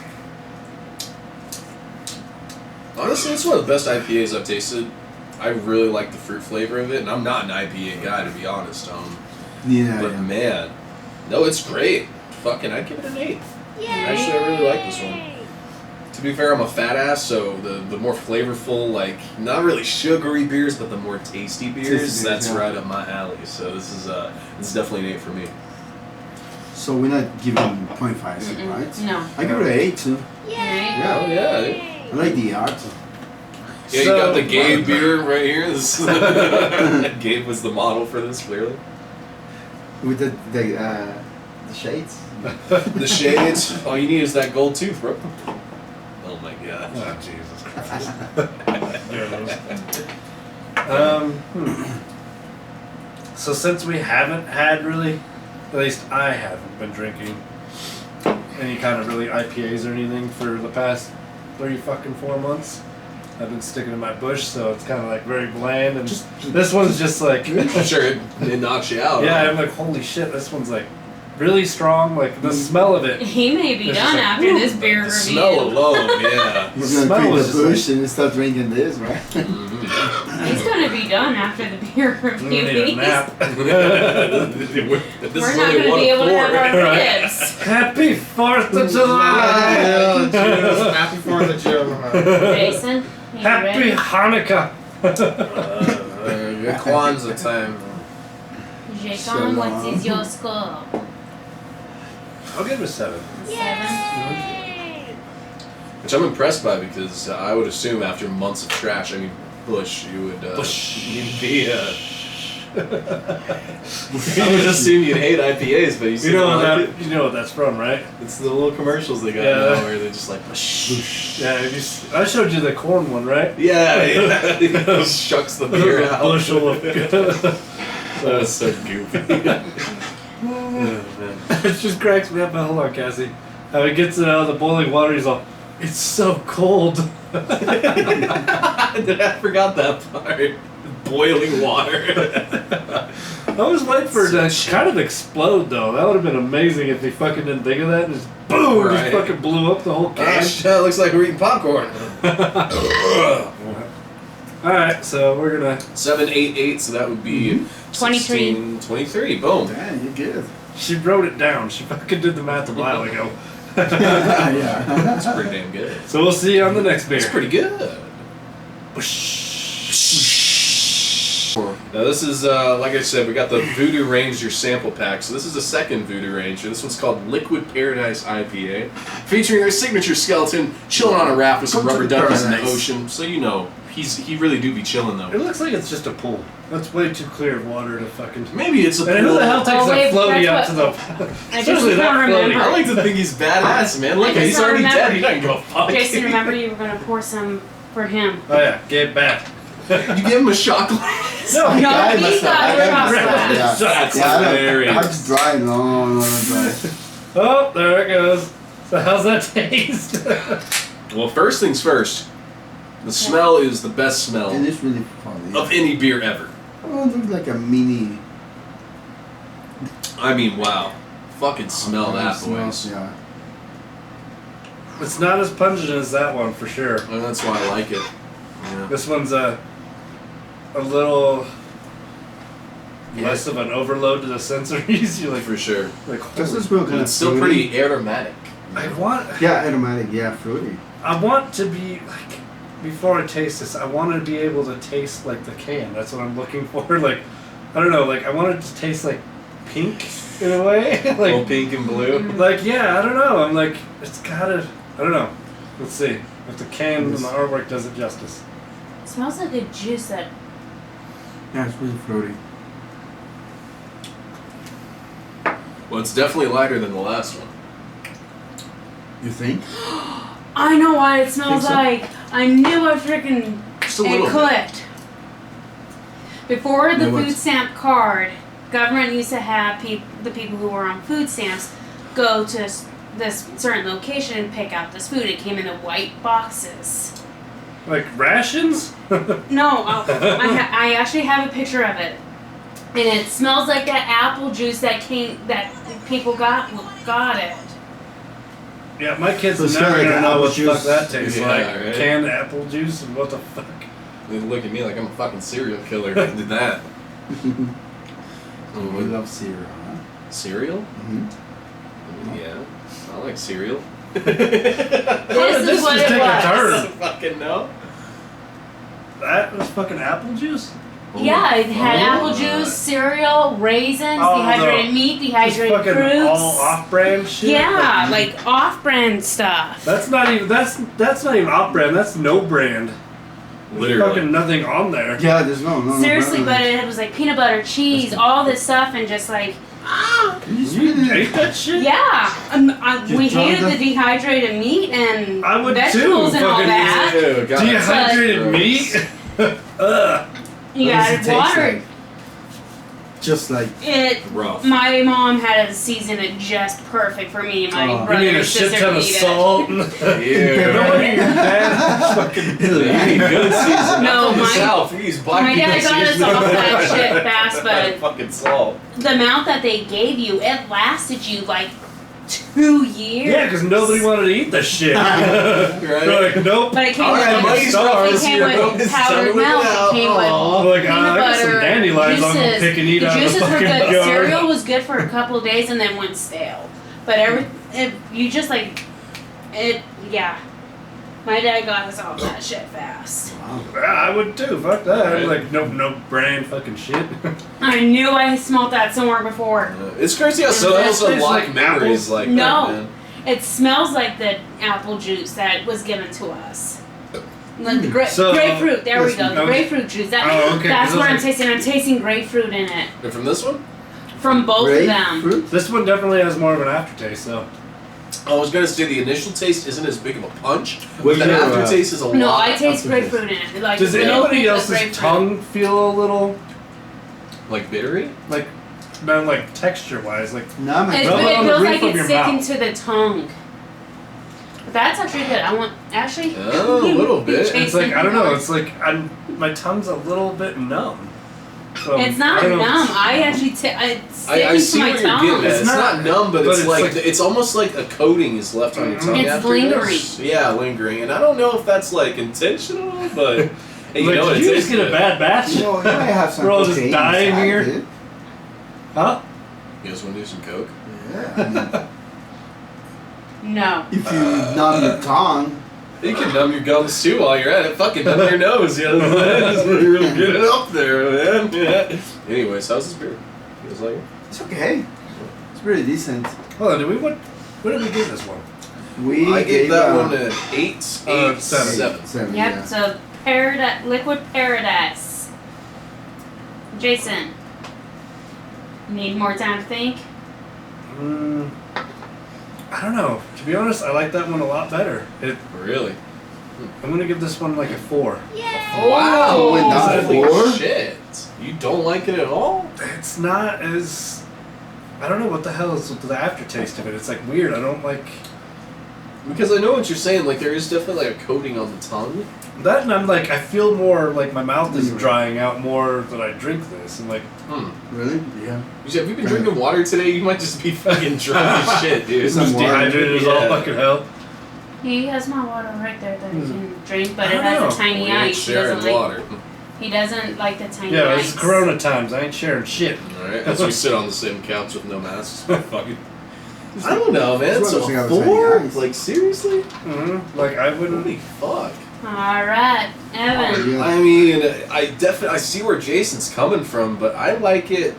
D: Honestly, it's one of the best IPAs I've tasted. I really like the fruit flavor of it, and I'm not an IPA guy, to be honest.
C: Yeah.
D: But man, no, it's great. Fucking, I'd give it an 8. Actually, I really like this one. To be fair, I'm a fat ass, so the more flavorful, like, not really sugary beers, but the more tasty beers,
C: Tasty beers,
D: that's
C: yeah.
D: right up my alley. So this is definitely an 8 for me.
C: So we're not giving 0.5, right?
E: No.
C: I give it an 8 too.
E: Yeah.
D: Oh yeah.
C: I like the art.
D: Yeah, you got the Gabe beer right here. This Gabe was the model for this, clearly.
C: With the shades.
D: The shades. All you need is that gold tooth, bro. Oh my god.
A: oh Jesus Christ. So since we haven't had really, at least I haven't been drinking any kind of really IPAs or anything for the past 4 months. I've been sticking to my bush, so it's kind of like very bland, and this one's just like,
D: I'm sure it knocks you out.
A: yeah,
D: huh?
A: I'm like, holy shit, this one's like really strong, like the smell of it.
E: He may be
A: It's
E: done
A: just like,
E: after
A: woo,
E: this beer
D: The
E: review.
D: smell alone, yeah.
C: He's
A: The
C: gonna
A: smell
C: quit
A: was
C: the
A: just
C: bush and start drinking this, right?
E: He's gonna be done after the beer
A: I
E: review.
A: need a nap.
D: This
E: We're
D: is
E: not
D: only
E: gonna
D: one
E: be
D: of
E: able to have
D: 4.
E: our
A: Right.
E: ribs.
A: Happy 4th of July!
B: Happy 4th of July.
E: Jason, you
A: Happy
E: ready?
A: Hanukkah!
D: Good Kwanzaa time.
E: Jason, what is your score?
A: I'll give it a 7.
E: 7.
D: Which I'm impressed by because I would assume after months of trash, I mean, Bush, you would you'd be I would assume you'd hate IPAs, but you
A: You
D: seem
A: know
D: to
A: what
D: like
A: that? You know what that's from, right?
D: it. It's the little commercials they got
A: Yeah.
D: now where they're just like,
A: Yeah, I showed you the corn one, right?
D: yeah, he shucks the beer
A: A
D: out.
A: bushel of.
D: That was so goofy.
A: It just cracks me up. Hold on, Cassie. How he gets it out of the boiling water, he's all, it's so cold.
D: I forgot that part. Boiling water.
A: I was waiting for it to kind of explode, though. That would have been amazing if he fucking didn't think of that and just boom,
D: Right.
A: just fucking blew up the whole can.
D: Gosh, that looks like we're eating popcorn.
A: Alright, so we're gonna.
D: 788, so that would be
E: 23.
D: 16, 23. Boom.
C: Damn, you're good.
A: She wrote it down. She fucking did the math a while ago.
C: Yeah.
D: That's pretty damn good.
A: So we'll see you on the next beer.
D: It's pretty good. Now this is, like I said, we got the Voodoo Ranger sample pack. So this is the second Voodoo Ranger. This one's called Liquid Paradise IPA, featuring our signature skeleton chilling on a raft with some
C: Come to
D: rubber
C: the
D: duckies in the
C: paradise.
D: ocean. So you know, he really do be chilling
A: It
D: though.
A: looks like it's just a pool. That's way too clear of water to fucking.
D: Maybe it's a
A: And who the hell
D: pool.
A: takes
E: Oh, wait,
A: that floaty
E: that's
A: out to the?
E: I just
A: Especially that
E: don't
A: floaty.
E: remember.
D: I like to think he's badass, man. Look,
E: I just
D: he's
E: don't
D: already
E: remember.
D: dead. He doesn't go fuck.
E: Jason, remember you were gonna pour some for him.
A: Oh yeah, get back.
D: You give him a shot glass.
A: No,
E: No, he got
C: I
E: a shot
C: got
E: glass.
D: That's
C: I
D: hilarious.
C: just dry. No, dry.
A: Oh, there it goes. So how's that taste?
D: Well, first things first. The smell is the best smell
C: And it's really funny.
D: of any beer ever.
C: Oh, it looks like a mini.
D: I mean, wow. Fucking smell that,
C: smells,
D: boys.
C: Yeah.
A: It's not as pungent as that one for sure.
D: And that's why I like it. Yeah.
A: This one's a little less of an overload to the sensories. You like
D: For sure.
A: like
C: This
A: holy-
C: is real
D: But
C: kind
D: it's still pretty aromatic.
A: I want
C: Yeah, aromatic. Yeah, fruity.
A: I want to be like before I taste this. I want to be able to taste like the can. That's what I'm looking for. Like I don't know. Like I want it to taste like pink in a way. like
D: pink and blue.
A: like yeah. I don't know. I'm like it's gotta. I don't know. Let's see if the can and the artwork does it justice.
E: It smells like a juice that.
C: Yeah, it's really fruity.
D: Well, it's definitely lighter than the last one.
C: You think?
E: I know what it smells
C: Think so?
E: like. I knew I freaking.
D: Just a little
E: It
D: bit.
E: clicked. Before the
C: Yeah,
E: food
C: what's-
E: stamp card, government used to have the people who were on food stamps go to this certain location and pick out this food. It came in the white boxes.
A: Like rations.
E: No, I actually have a picture of it, and it smells like that apple juice that people got it.
A: Yeah, my kids
C: So
A: are
C: it's
A: never
C: kinda like
A: gonna know
C: apple
A: what the fuck
C: juice.
A: that tastes
D: Yeah,
A: like.
D: right.
A: Canned apple juice and what the fuck.
D: They look at me like I'm a fucking serial killer. I did that.
C: We love cereal, huh?
D: Cereal?
C: Mm-hmm.
D: Yeah. I like cereal.
E: This
A: this
E: is what
A: just
E: it
A: take a
E: was.
A: turn.
D: I don't fucking know.
A: That was fucking apple juice?
E: Yeah, it had
D: Oh.
E: apple juice, cereal, raisins,
A: Oh,
E: dehydrated meat,
A: Just
E: dehydrated
A: fucking
E: fruits.
A: all off-brand shit?
E: Yeah, like off-brand stuff.
A: That's not even off-brand, that's no brand. There's
D: Literally.
A: fucking nothing on there.
C: Yeah, there's no.
E: Seriously,
C: no,
E: but it was like peanut butter, cheese, all this stuff, and just like,
A: You ate that shit?
E: yeah. We
C: Just
E: hated
C: drunk
E: the dehydrated meat and
A: I would too,
E: vegetables and all
A: fucking
E: that.
D: Ew, God,
A: Dehydrated
D: gross.
A: meat? Ugh.
E: You
C: What does it
E: added
C: taste
E: water.
C: like? Just like
E: It.
D: Rough.
E: My mom had to season it just perfect for me and my
C: Oh.
A: You
E: brother
A: need a
E: and
A: shit
E: sister
A: ton
E: to
A: of
E: eat
A: salt.
D: Ew.
A: No wonder your dad fucking.
D: You need good season.
E: No,
D: I'm from the
E: my-
D: South. We use black
E: my dad
D: people
E: got us
D: seasoning.
E: off that shit fast, but
D: fucking salt.
E: the amount that they gave you, it lasted you like 2 years.
A: Yeah, because nobody wanted to eat the shit. They're like, nope.
E: But it came
D: All right,
E: with
D: money's
A: stars.
E: it came with
D: It's time to
E: powdered
D: whip it
E: milk.
D: out.
E: It came
D: Aw.
E: with
A: Like,
E: peanut
A: I got some
E: butter,
A: dandelions I'm gonna
E: juices.
A: pick and eat
E: The
A: out of the
E: juices were
A: fucking
E: good.
A: yard.
E: Cereal was good for a couple of days and then went stale. But you just like it. Yeah, my dad got us off that shit fast.
A: Yeah, I would too. Fuck that.
D: Right.
A: Like, no brand fucking shit.
E: I knew I smelled that somewhere before.
D: It's crazy how some
A: It
D: else
A: tastes
D: unlock
A: like
D: memories
A: apples.
D: like
E: No.
D: that, man.
E: It smells like the apple juice that was given to us. Like the
A: So-
E: grapefruit. There we go. The
A: Okay.
E: grapefruit juice. That,
A: Oh, okay,
E: That's
A: 'cause
E: what
A: I
E: I'm
A: was like-
E: tasting. I'm tasting grapefruit in it
D: And from this one?
E: from both of them.
C: grapefruit?
A: This one definitely has more of an aftertaste, though.
D: I was gonna say the initial taste isn't as big of a punch, but
C: What's
D: the
C: your,
D: aftertaste is a
E: No,
D: lot.
E: I taste
C: aftertaste.
E: grapefruit in it. Like
A: Does
E: milk
A: anybody
E: with
A: else's
E: grapefruit.
A: tongue feel a little,
D: Like bittery?
A: like, not like texture-wise, like,
C: No, my
E: It,
A: Rub
E: but
A: it
E: it
A: on the
E: feels
A: roof
E: like
A: of
E: it's
A: your
E: sticking
A: mouth.
E: to the tongue. But that's actually good. I want actually.
D: Oh, a little bit.
A: it's like, I don't know, it's like, my tongue's a little bit numb. So,
E: It's not
A: I don't know.
E: numb. I actually it's sticking
D: I see
E: to my
D: what you're
E: tongue.
D: getting at.
A: It's
D: It's not
A: not-
D: numb, but
A: but
D: it's
A: it's
D: like,
A: like-
D: it's almost like a coating is left on your tongue
E: It's
D: after
E: lingering.
D: this. Yeah, lingering. And I don't know if that's like intentional, but hey, you
A: Like,
D: know
A: did
D: it
A: you
D: tastes
A: just get a
D: good.
A: bad batch?
C: You know, you might have some
A: We're all just
C: cocaine
A: dying
C: inside,
A: here.
C: dude.
A: Huh?
D: You guys want to do some coke?
C: Yeah, I mean,
E: No.
C: if you numb your tongue,
D: You can numb your gums too while you're at it. Fucking numb your nose, you know what I'm saying? Really get it up there, man. Yeah. Anyways, how's this beer? You guys like it?
C: it's okay. It's pretty decent.
A: Hold on, what did we give this one?
C: We
D: I gave that
C: uh,
D: one an 8,
A: 7.
C: 7.
E: Yep. So Liquid Paradise. Jason, need more time to think?
A: I don't know. To be honest, I like that one a lot better.
D: Really?
A: I'm gonna give this one like a 4.
E: Yay!
D: Wow!
C: went down to
D: Holy
C: 4?
D: shit! You don't like it at all?
A: It's not as... I don't know what the hell is with the aftertaste of it. It's like weird. I don't like...
D: Because I know what you're saying. Like there is definitely like a coating on the tongue.
A: That, and I'm like, I feel more like my mouth is drying out more that I drink this. And like...
C: Really? Yeah.
D: Have you been drinking water today? You might just be fucking drunk as shit, dude.
C: Some
A: Just
C: water.
A: dehydrated as all fucking hell.
E: He has my water right there that he can drink, but
A: I
E: it
A: don't
E: has
A: know.
E: a tiny
D: We ain't
E: ice. He
D: sharing
E: doesn't like.
D: water.
E: He doesn't like the tiny
A: Yeah,
E: ice.
A: it's Corona times. I ain't sharing shit.
D: Alright, as we sit on the same couch with no masks. Fucking. I don't know, man.
C: That's
D: So
C: what I was
D: a
C: thinking,
D: 4?
C: ice.
D: Like seriously?
A: Mm-hmm. Like, I wouldn't...
D: Holy fuck.
E: Alright, Evan.
C: Yeah.
D: I mean, I see where Jason's coming from, but I like it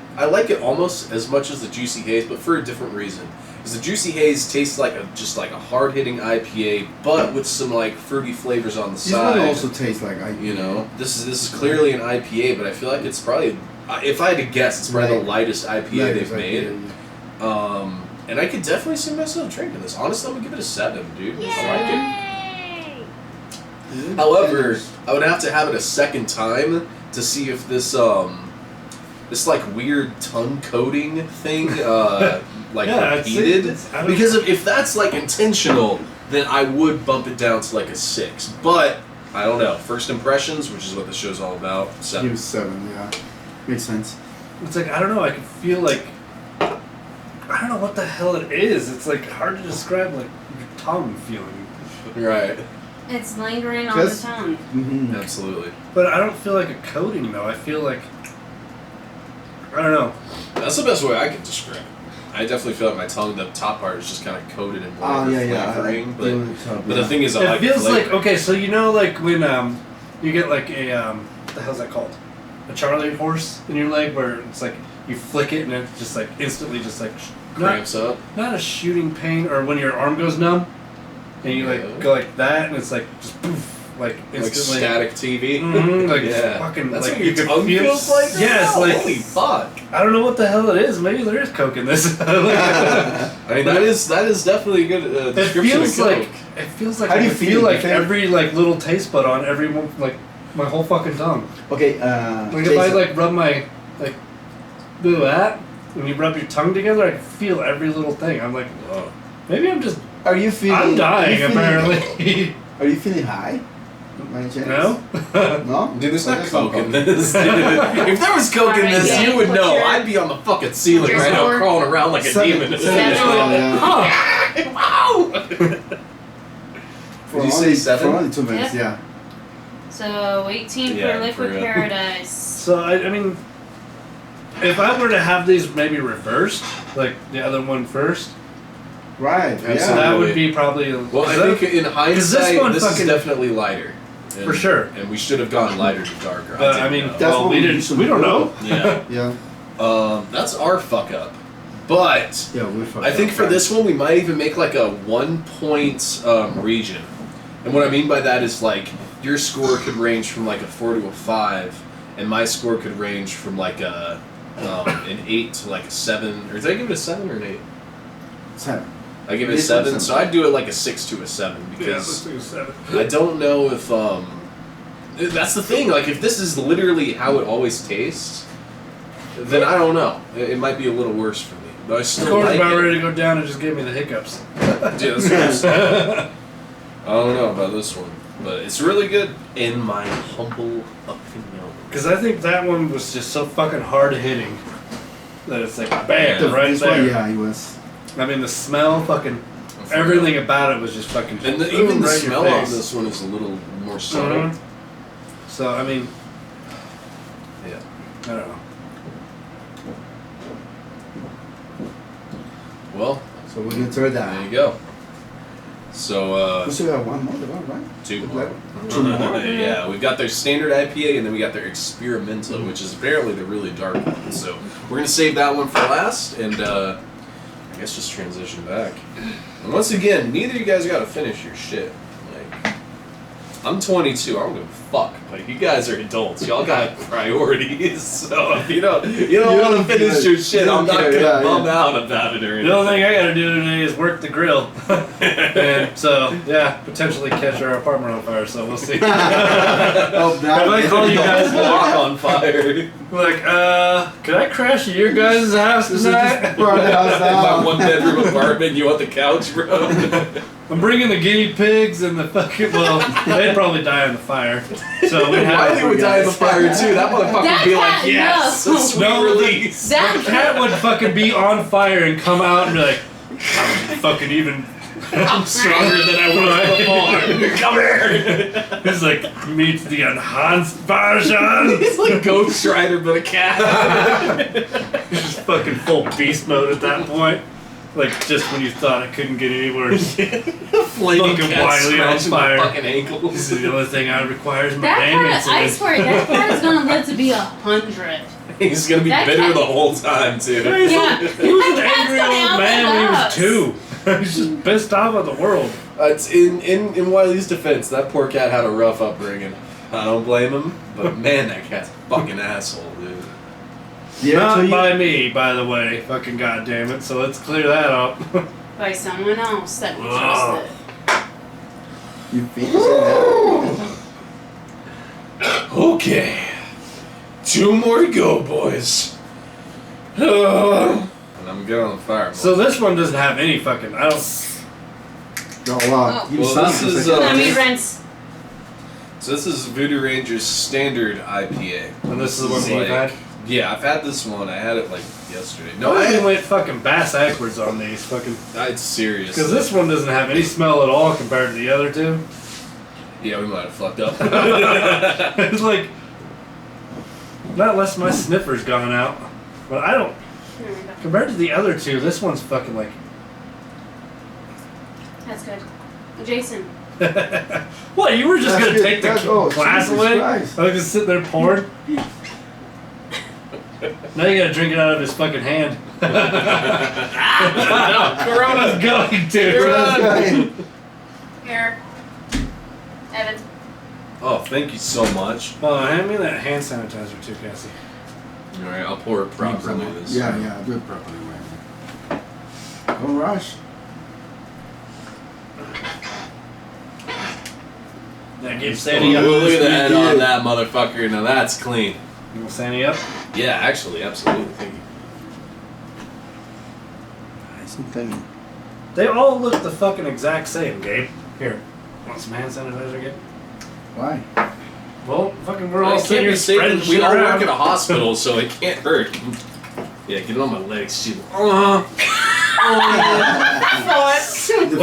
D: almost as much as the Juicy Haze, but for a different reason. Because the Juicy Haze tastes like a hard-hitting IPA, but with some like fruity flavors on the
C: This one
D: side.
C: also tastes like IPA.
D: You know, this is clearly an IPA, but I feel like it's probably, if I had to guess, it's probably the lightest IPA they've made. And I could definitely see myself drinking this. Honestly, I'm gonna give it a 7, dude. I like it.
E: Yay!
D: However, I would have to have it a second time to see if this this like weird tongue coating thing like
A: Yeah,
D: repeated.
A: I don't-
D: Because if that's like intentional, then I would bump it down to like a 6. But I don't know. First impressions, which is what the show's all about. 7.
C: Give it 7, yeah. Makes sense.
A: It's like, I don't know, I can feel like... I don't know what the hell it is. It's like hard to describe, like, your tongue feeling.
D: Right.
E: It's lingering on the
C: Just-
E: tongue.
C: Mm-hmm.
D: Absolutely.
A: But I don't feel like a coating, though. I feel like... I don't know.
D: That's the best way I can describe it. I definitely feel like my tongue, the top part is just kind of coated in
C: Oh,
D: whatever
C: yeah.
D: flavoring. But
C: But
D: the thing is, I
A: It
D: like the
A: feels like...
D: flavor.
A: Okay, so you know, like, when you get, like, a... what the hell's that called? A Charlie horse in your leg, where it's like, you flick it and it just, like, instantly just, like...
D: Cramps up.
A: Not a shooting pain, or when your arm goes numb, and you
D: Yeah.
A: like go like that, and it's like just poof, like instantly.
D: Like static TV.
A: Mhm, like
D: Yeah.
A: fucking.
D: That's
A: like
D: what your
A: you can
D: tongue
A: feel.
D: feels like?
A: Yes,
D: Wow,
A: like
D: holy fuck.
A: I don't know what the hell it is. Maybe there is coke in this.
D: I mean, that is definitely a good
A: It
D: description
A: feels
D: of Coke.
A: like
C: How
A: I
C: do you
A: can
C: feel?
A: feel like
C: You feel-
A: every like little taste bud on every one, like my whole fucking tongue.
C: Okay,
A: Like if I like rub my like do that. When you rub your tongue together, I can feel every little thing. I'm like,
D: Whoa.
C: maybe I'm just. Are you feeling?
A: I'm dying
C: are you feeling-
A: apparently.
C: Are you feeling high? By any chance?
A: No?
C: No?
D: Dude, there's
C: Oh,
D: not
C: that's
D: Coke in
C: Coke.
D: this. Dude. If there was Coke in
E: Alright,
D: this,
E: yeah,
D: you would
E: what's
D: know.
E: your-
D: I'd be on the fucking ceiling
E: your
D: right now,
E: score?
D: crawling around like a demon.
C: Yeah.
D: Wow!
C: For
D: Did you say
C: only-
D: 7?
C: For only 2 minutes,
E: Yeah.
C: yeah.
E: So 18
D: Yeah,
E: for Liquid
D: for real.
E: Paradise.
A: So I mean, if I were to have these maybe reversed, like the other one first,
C: Right.
D: Absolutely.
C: Yeah.
A: that would be probably.
D: Well, I
A: that-
D: think in hindsight,
A: one
D: this is
A: fucking-
D: definitely lighter. And,
A: For sure.
D: And we should have gone lighter to darker.
A: But I
D: didn't
A: mean,
D: know.
C: That's
A: well,
C: what
A: we
C: we
A: didn't.
C: usually
A: We don't
C: do.
A: know.
D: Yeah.
C: Yeah.
D: That's our fuck up. But
C: Yeah, we fucked
D: I think
C: up,
D: for
C: right.
D: this one, we might even make like a 1 point region. And what I mean by that is like your score could range from like a 4 to a 5, and my score could range from like a an 8 to like a 7. Or did I give it a 7 or an 8?
C: 7.
D: I give it a
C: This one's
D: 7, so I'd do it like a 6 to a 7
A: Yeah, let's
D: because
A: do 7.
D: I don't know if that's the thing. Like if this is literally how it always tastes, then I don't know. It might be a little worse for me. But I still
A: Score's
D: like
A: about
D: it.
A: ready to go down and just gave me the hiccups.
D: Dude, that's what I'm saying. I don't know about this one, but it's really good in my humble opinion.
A: Because I think that one was just so fucking hard hitting that it's like bam
D: Yeah.
A: right
C: This
A: there.
C: one, yeah, it was.
A: I mean the smell, fucking everything about it was just fucking.
D: And
A: boom,
D: even the
A: right in your
D: smell on
A: face.
D: this one is a little more subtle.
A: Mhm. So I mean,
D: Yeah.
A: I don't know.
D: Well,
C: So we're gonna try
D: there
C: that.
D: you go. So
C: We still got one more, right?
D: 2 more.
C: 2 more?
D: Yeah, we've got their standard IPA and then we got their experimental, which is apparently the really dark one. So we're gonna save that one for last, and I guess just transition back. And once again, neither of you guys got to finish your shit. Like, I'm 22. I don't give a fuck. Like, you guys are adults. Y'all got priorities. So if you don't want to finish your shit, I'm not gonna bum out about it or anything.
A: The only thing I gotta do today is work the grill. And so, yeah, potentially catch our apartment on fire, so we'll see.
C: Oh,
A: I might call you guys
D: Walk on fire.
A: like, can I crash at your guys' house tonight?
C: Burn the house
D: In my
C: down.
D: 1-bedroom apartment, you want the couch, bro?
A: I'm bringing the guinea pigs and the fucking, well, they'd probably die in the fire. So we have
D: Wiley would die in the fire too. That motherfucker
E: That
D: would be like,
E: cat,
D: yes,
E: no.
D: a sweet
A: No,
D: release.
A: the cat would fucking be on fire and come out and be like, I'm fucking even.
D: I'm stronger than I was before. Come here.
A: He's like, meets the enhanced version.
D: He's like Ghost Rider, but a cat.
A: He's just fucking full beast mode at that point. Like, just when you thought it couldn't get any worse.
D: Flaming
A: Fucking
D: cat
A: Wiley on
D: scratching my
A: fire.
D: fucking
A: This
D: ankles.
A: is the only thing I require is my
E: That
A: damn
E: cat, I
A: insulin.
E: swear, that cat is gonna live to be 100.
D: He's gonna be
E: That
D: bitter
E: cat-
D: the whole time too.
E: Yeah.
A: He was an
E: That cat's
A: angry
E: gonna
A: old man when he was
E: outlast
A: 2. He's just pissed off at the world.
D: It's in Wiley's defense, that poor cat had a rough upbringing. I don't blame him, but man, that cat's a fucking asshole, dude.
C: Yeah,
A: Not by me, by the way. Fucking goddamn it. So let's clear that up.
E: By someone else that we
A: Ugh.
E: trusted.
C: You finished that?
D: Okay. 2 more to go, boys. And I'm good on the fire.
A: So this one doesn't have any fucking. I don't.
C: Oh, wow.
E: Oh.
C: You
D: Well,
C: sound
D: this
C: just
D: is,
C: like
E: Let me rinse.
D: So this is Voodoo Ranger's standard IPA.
A: And this is the one
D: It's
A: we've
D: like-
A: had.
D: Yeah, I've had this one. I had it like yesterday.
A: No,
D: No,
A: I went fucking bass backwards on these fucking.
D: it's serious.
A: Because this one doesn't have any smell at all compared to the other two.
D: Yeah, we might have fucked up.
A: It's like. Not unless my sniffer's gone out. But I don't.
E: Here we go.
A: Compared to the other two, this one's fucking like.
E: That's good. Jason.
A: What, you were just
C: That's
A: gonna
C: good.
A: take the
C: Oh,
A: glass
C: Jesus
A: away?
C: Christ.
A: I was just sitting there pouring. Now you gotta drink it out of his fucking hand. Corona's going to.
E: Here. Evan.
D: Oh, thank you so much.
A: Oh, hand me that hand sanitizer too, Cassie.
D: All right, I'll pour it properly this
C: Yeah,
D: time.
C: yeah, do it properly right now. Don't rush.
A: That gives
D: Oh,
A: Sandy up.
D: look at the head on
C: Yeah.
D: that motherfucker. Now that's clean.
A: You want Sandy up?
D: Yeah, actually, absolutely. Thank you.
C: Nice and clean.
A: They all look the fucking exact same, Gabe. Here. Want some hand sanitizer, Gabe?
C: Why?
A: Well, fucking we're
D: I
A: all
D: can't
A: sitting
D: be
A: here
D: safe.
A: spreading
D: We
A: shit
D: all
A: around.
D: work at a hospital, so it can't hurt. Yeah, get it on my legs, too.
C: The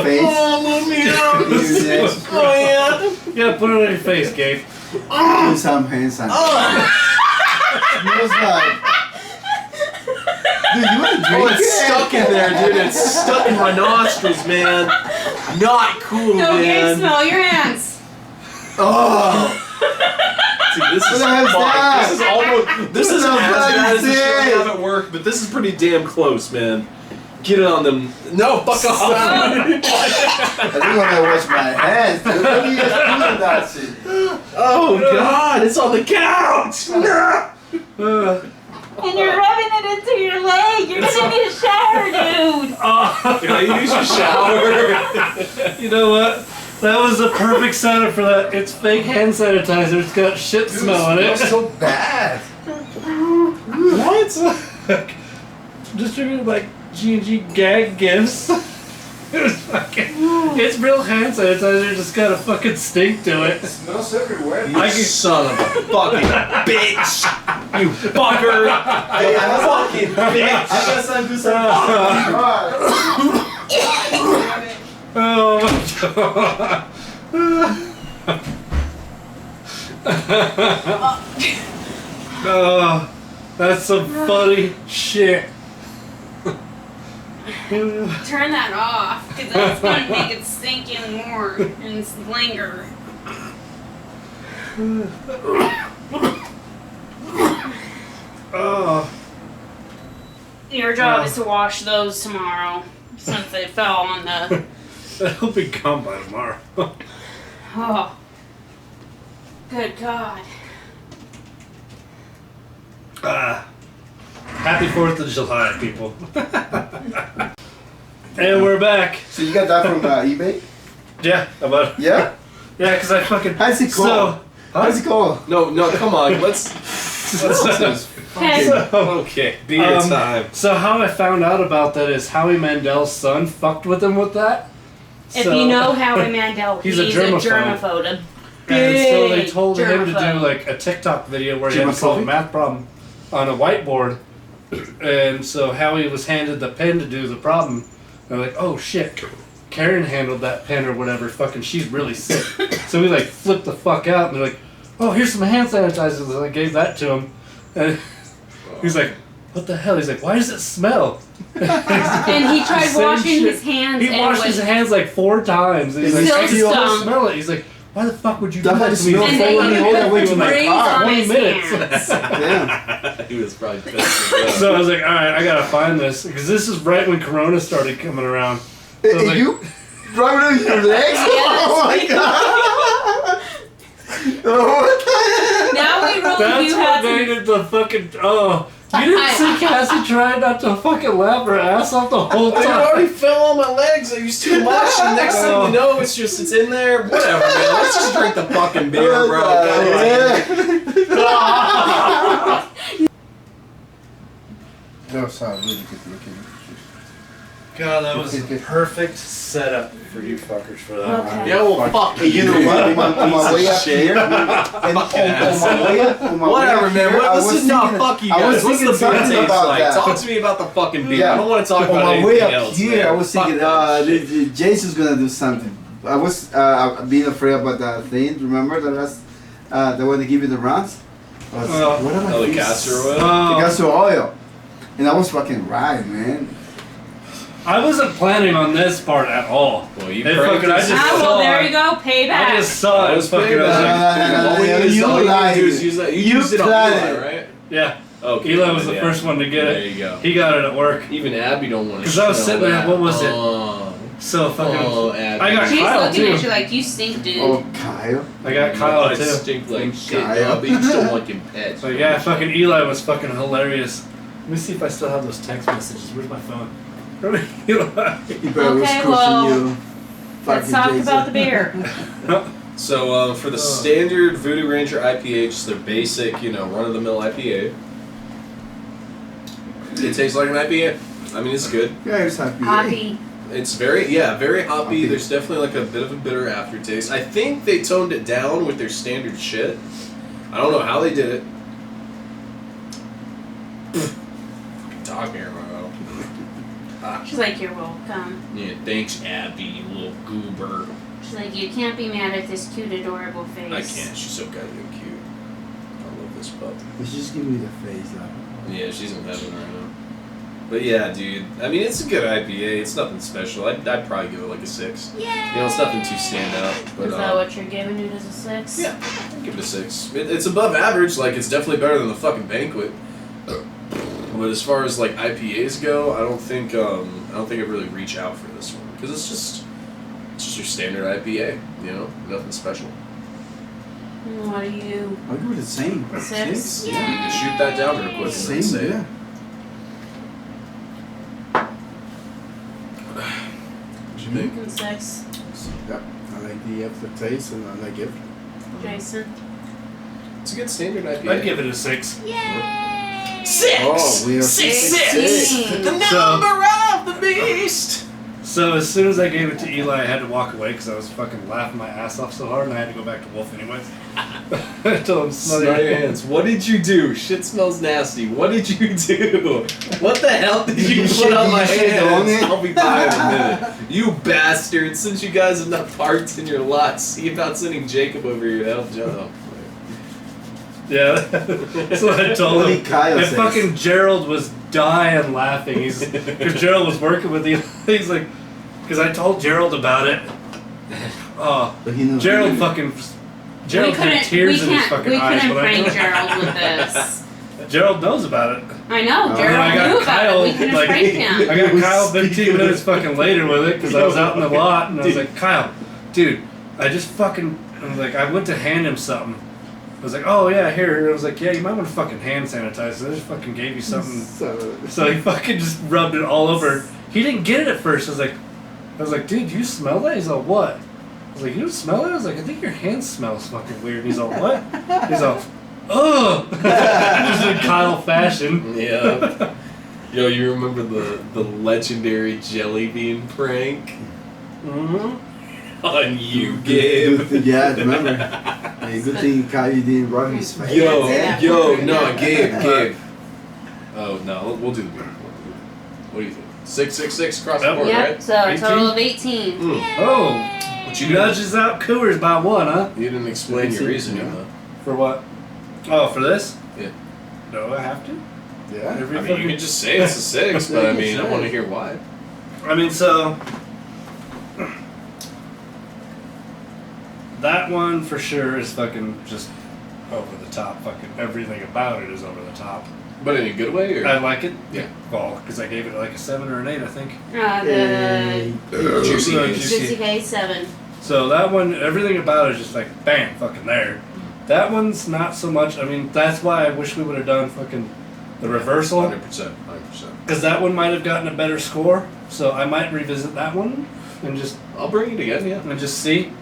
C: face.
D: let me out.
C: Your neck.
D: Oh, yeah.
A: Yeah, put it on your face, Gabe.
C: Do some hand sanitizer. Smells like. Dude, you wanna drink
D: Oh, it's stuck in there, dude. It's stuck in my nostrils, man. Not cool,
E: No, Gabe,
D: man.
E: smell your hands.
C: Oh!
D: Dude, this
C: What
D: is
C: the hell is that?
D: This is almost. This
C: What
D: isn't
C: the
D: as
C: fuck
D: bad
C: is
D: as the shit we
C: this?
D: have at work, but this is pretty damn close, man. Get it on them. No, fuck off.
C: I think I'm gonna wash my hands. Dude. What are you guys doing that shit?
D: Oh God, it's on the couch. No.
E: And you're rubbing it into your leg. You're gonna need a shower, dude.
A: Oh,
D: Can I use your shower?
A: you know what? That was the perfect setup for that. It's fake hand sanitizer. It's got shit smell in it.
C: Smells so bad.
A: What? Distributed like G&G gag gifts. It was fucking. It's real hand sanitizer. Just got a fucking stink to it.
C: It smells everywhere.
D: You son of a fucking bitch! You fucker!
C: Hey,
D: Fucking bitch!
C: I guess I'm do some. Alright.
A: Oh my god. Oh, that's some funny shit.
E: Turn that off, because that's gonna make it stink even more and linger.
A: Oh.
E: Your job is to wash those tomorrow, since they fell on the.
A: That'll be gone by tomorrow.
E: Oh. Good God.
A: Happy 4th of July, people. And we're back.
C: So you got that from eBay?
A: Yeah, about
C: Yeah?
A: yeah, because I fucking.
C: How's it called?
A: So,
C: How's it called?
D: No, come on. Let's
E: Okay.
D: okay, beer time.
A: So how I found out about that is Howie Mandel's son fucked with him with that.
E: If
A: So-
E: you know Howie Mandel,
A: He's
E: he's
A: a
E: a
A: germaphobe.
E: germaphobe.
A: And so they
E: Big
A: told him to do
E: germaphobe.
A: like a TikTok video where he had to solve a math problem on a whiteboard. And so Howie was handed the pen to do the problem. They're like, oh shit, Karen handled that pen or whatever. Fucking, she's really sick. So he like flipped the fuck out and they're like, oh, here's some hand sanitizer. And I gave that to him. And he's like, what the hell? He's like, why does it smell?
E: And he tried
A: Same
E: washing
A: shit.
E: his hands
A: He
E: and
A: washed his hands like 4 times. And he's like,
E: Still
A: I can still
E: stunk.
A: smell it. He's like, why the fuck would you do
C: That
A: that
C: had
A: to me?
C: smell
E: And
C: for
E: then
C: when
E: he
C: he all the way
E: put
C: to my
E: rings
C: car.
E: on
A: 20
E: his
A: minutes.
E: hands.
C: Damn.
D: He was probably pissed.
A: So I was like, all right, I gotta find this because this is right when Corona started coming around. So I was like,
C: You driving on your legs? Oh my god! Oh,
E: Now we really
A: that's
E: do
A: what
E: have
A: made
E: to.
A: it the fucking You didn't see Cassie trying not to fucking laugh her ass off the whole
D: I
A: time.
D: already fell on my legs. I used too much, and next thing you know, it's in there. Whatever, man. Let's just drink the fucking beer, bro.
C: That was really good looking.
A: God, that was a perfect setup for you fuckers for that.
E: Okay.
D: Yeah, well, fuck
C: Hey, you know what? On my way up here, and on my
D: Whatever,
C: way up
D: man.
C: here, I was
D: Listen, no,
C: thinking-
D: fuck you
C: I was
D: guys. What's the
C: thinking
D: beer
C: something
D: taste
C: about
D: like?
C: that.
D: Talk to me about the fucking beer.
C: Yeah.
D: I don't want to talk
C: On
D: about
C: my
D: anything
C: way up
D: else.
C: here,
D: man.
C: I was
D: Fuck
C: thinking,
D: that shit.
C: Jason's gonna do something. I was being afraid about that thing. Remember the last, the one they give you the rounds? I was, what am I
D: Oh, the
C: thinking?
D: castor oil?
C: The castor oil. And I was fucking right, man.
A: I wasn't planning on this part at all.
D: Well, you
A: Hey,
D: pranked
A: fucking, I
D: us.
A: just
E: Ah, well,
A: saw
E: there
A: it.
E: you go.
A: I
E: Payback.
A: just saw
D: That
A: it.
D: was
A: Fucking, I was like,
D: All we need is-
C: you
D: all we need to
C: lied.
D: do is use that. You
C: You
D: used it on
C: planned
D: Eli,
C: it.
D: right?
A: yeah.
D: Okay.
A: Eli was the
D: yeah.
A: first one to get
D: There
A: it.
D: you go.
A: He got it at work.
D: Even Abby don't want to.
A: 'Cause I was sitting there, what was it?
D: Oh,
A: So fucking.
D: Abby.
A: I got
E: She's
A: Kyle
E: looking
A: too.
E: at you like you stink, dude.
C: Oh, Kyle.
A: I got Kyle
D: I
A: too.
D: stink like shit,
C: Kyle.
D: but you still want your pets.
A: So yeah, fucking Eli was fucking hilarious. Let me see if I still have those text messages. Where's my phone? Eli.
C: He better was
E: Okay,
C: crushing
E: well,
C: you.
E: Let's
C: Fucking
E: talk
C: Jason.
E: about the beer.
D: So for the standard Voodoo Ranger IPA, just their basic, run-of-the-mill IPA. It tastes like an IPA. I mean, it's good.
C: Yeah, it's happy.
E: Hoppy.
D: It's very hoppy.
C: Hoppy.
D: There's definitely like a bit of a bitter aftertaste. I think they toned it down with their standard shit. I don't know how they did it. Fucking talk here, bro.
E: She's like, you're welcome.
D: Yeah, thanks, Abby, you little goober.
E: She's like, you can't be mad at this cute, adorable face.
D: I can't. She's so goddamn cute. I love this pup.
C: Let's just give me the face, though.
D: Yeah, she's in heaven right now. But yeah, dude. I mean, it's a good IPA. It's nothing special. I'd probably give it like a 6.
E: Yay!
D: It's nothing too standout. But
E: Is that what you're giving it as a 6?
D: yeah, I'd give it a 6. It's above average. Like, it's definitely better than the fucking Banquet. But as far as like IPAs go, I don't think I'd really reach out for this one because it's just your standard IPA. Nothing special.
E: What are you?
C: I'll give it the same.
E: 6?
D: You can shoot that down real quick and
C: Same,
D: then say it.
C: yeah.
D: What you think?
E: 6.
C: Yeah, I like the aftertaste and I like it.
E: Jason?
D: It's a good standard IPA.
A: I'd give it a 6.
E: Yay!
D: 6!
C: Oh, we are
E: 6.
D: The number of the beast!
A: So as soon as I gave it to Eli, I had to walk away because I was fucking laughing my ass off so hard, and I had to go back to Wolf anyways. I told him, smell
D: your hands. What did you do? Shit smells nasty. What did you do? What the hell did you put on my hands? I'll be by in a minute. You bastard. Since you guys have enough parts in your lot, see about sending Jacob over here to help Joe.
A: Yeah, that's what I told
C: Only
A: him.
C: Kyle
A: And
C: says.
A: fucking Gerald was dying laughing. Because Gerald was working with Eli. He's like, because I told Gerald about it. Oh,
C: But he knows
A: Gerald fucking. Gerald had tears in his fucking eyes.
E: We couldn't
A: when I
E: prank
A: told
E: Gerald with this.
A: Gerald knows about it.
E: I know,
C: Oh.
E: Gerald
A: And I got
E: knew about
A: Kyle,
E: it. We couldn't
A: like-
E: prank him.
A: I got Kyle 15 minutes fucking later with it because I was out in the lot and I was like, Kyle, dude, I just fucking, I was like, I went to hand him something I was like, oh yeah, here. I was like, yeah, you might want to fucking hand sanitize. So I just fucking gave you something. So he fucking just rubbed it all over. He didn't get it at first. I was like, dude, do you smell that? He's all, what? I was like, you don't smell it? I was like, I think your hand smells fucking weird. And he's all, what? He's all, ugh! Just in Kyle fashion.
D: Yeah. Yo, you remember the legendary jelly bean prank?
A: Mm-hmm.
D: On you, Gabe.
C: Yeah, I remember. Hey, good thing Kyle didn't rub his face.
D: No, Gabe. Oh, no, we'll do the beer. What do you think? 666 across the board,
E: Yep,
D: right?
E: so a total of 18.
A: Oh!
D: But you
A: Nudges out Coors by one, huh?
D: You didn't explain your reasoning, though.
A: For what? Oh, for this?
D: Yeah.
A: No, I have to?
C: Yeah.
A: Every
D: I mean, you
A: fucking-
D: can just say it's a 6, but I mean, I want to hear why.
A: I mean, so that one for sure is fucking just over the top. Fucking everything about it is over the top.
D: But in a good way, or?
A: I like it.
D: Yeah.
A: Well, because I gave it like a 7 or an 8, I think.
E: The
D: Juicy
A: Uh,
D: Haze.
E: Juicy Haze 7.
A: So that one, everything about it is just like bam, fucking there. That one's not so much. I mean, that's why I wish we would have done fucking the reversal.
D: 100%.
A: Because that one might have gotten a better score. So I might revisit that one and just
D: I'll bring it again, yeah.
A: and just see.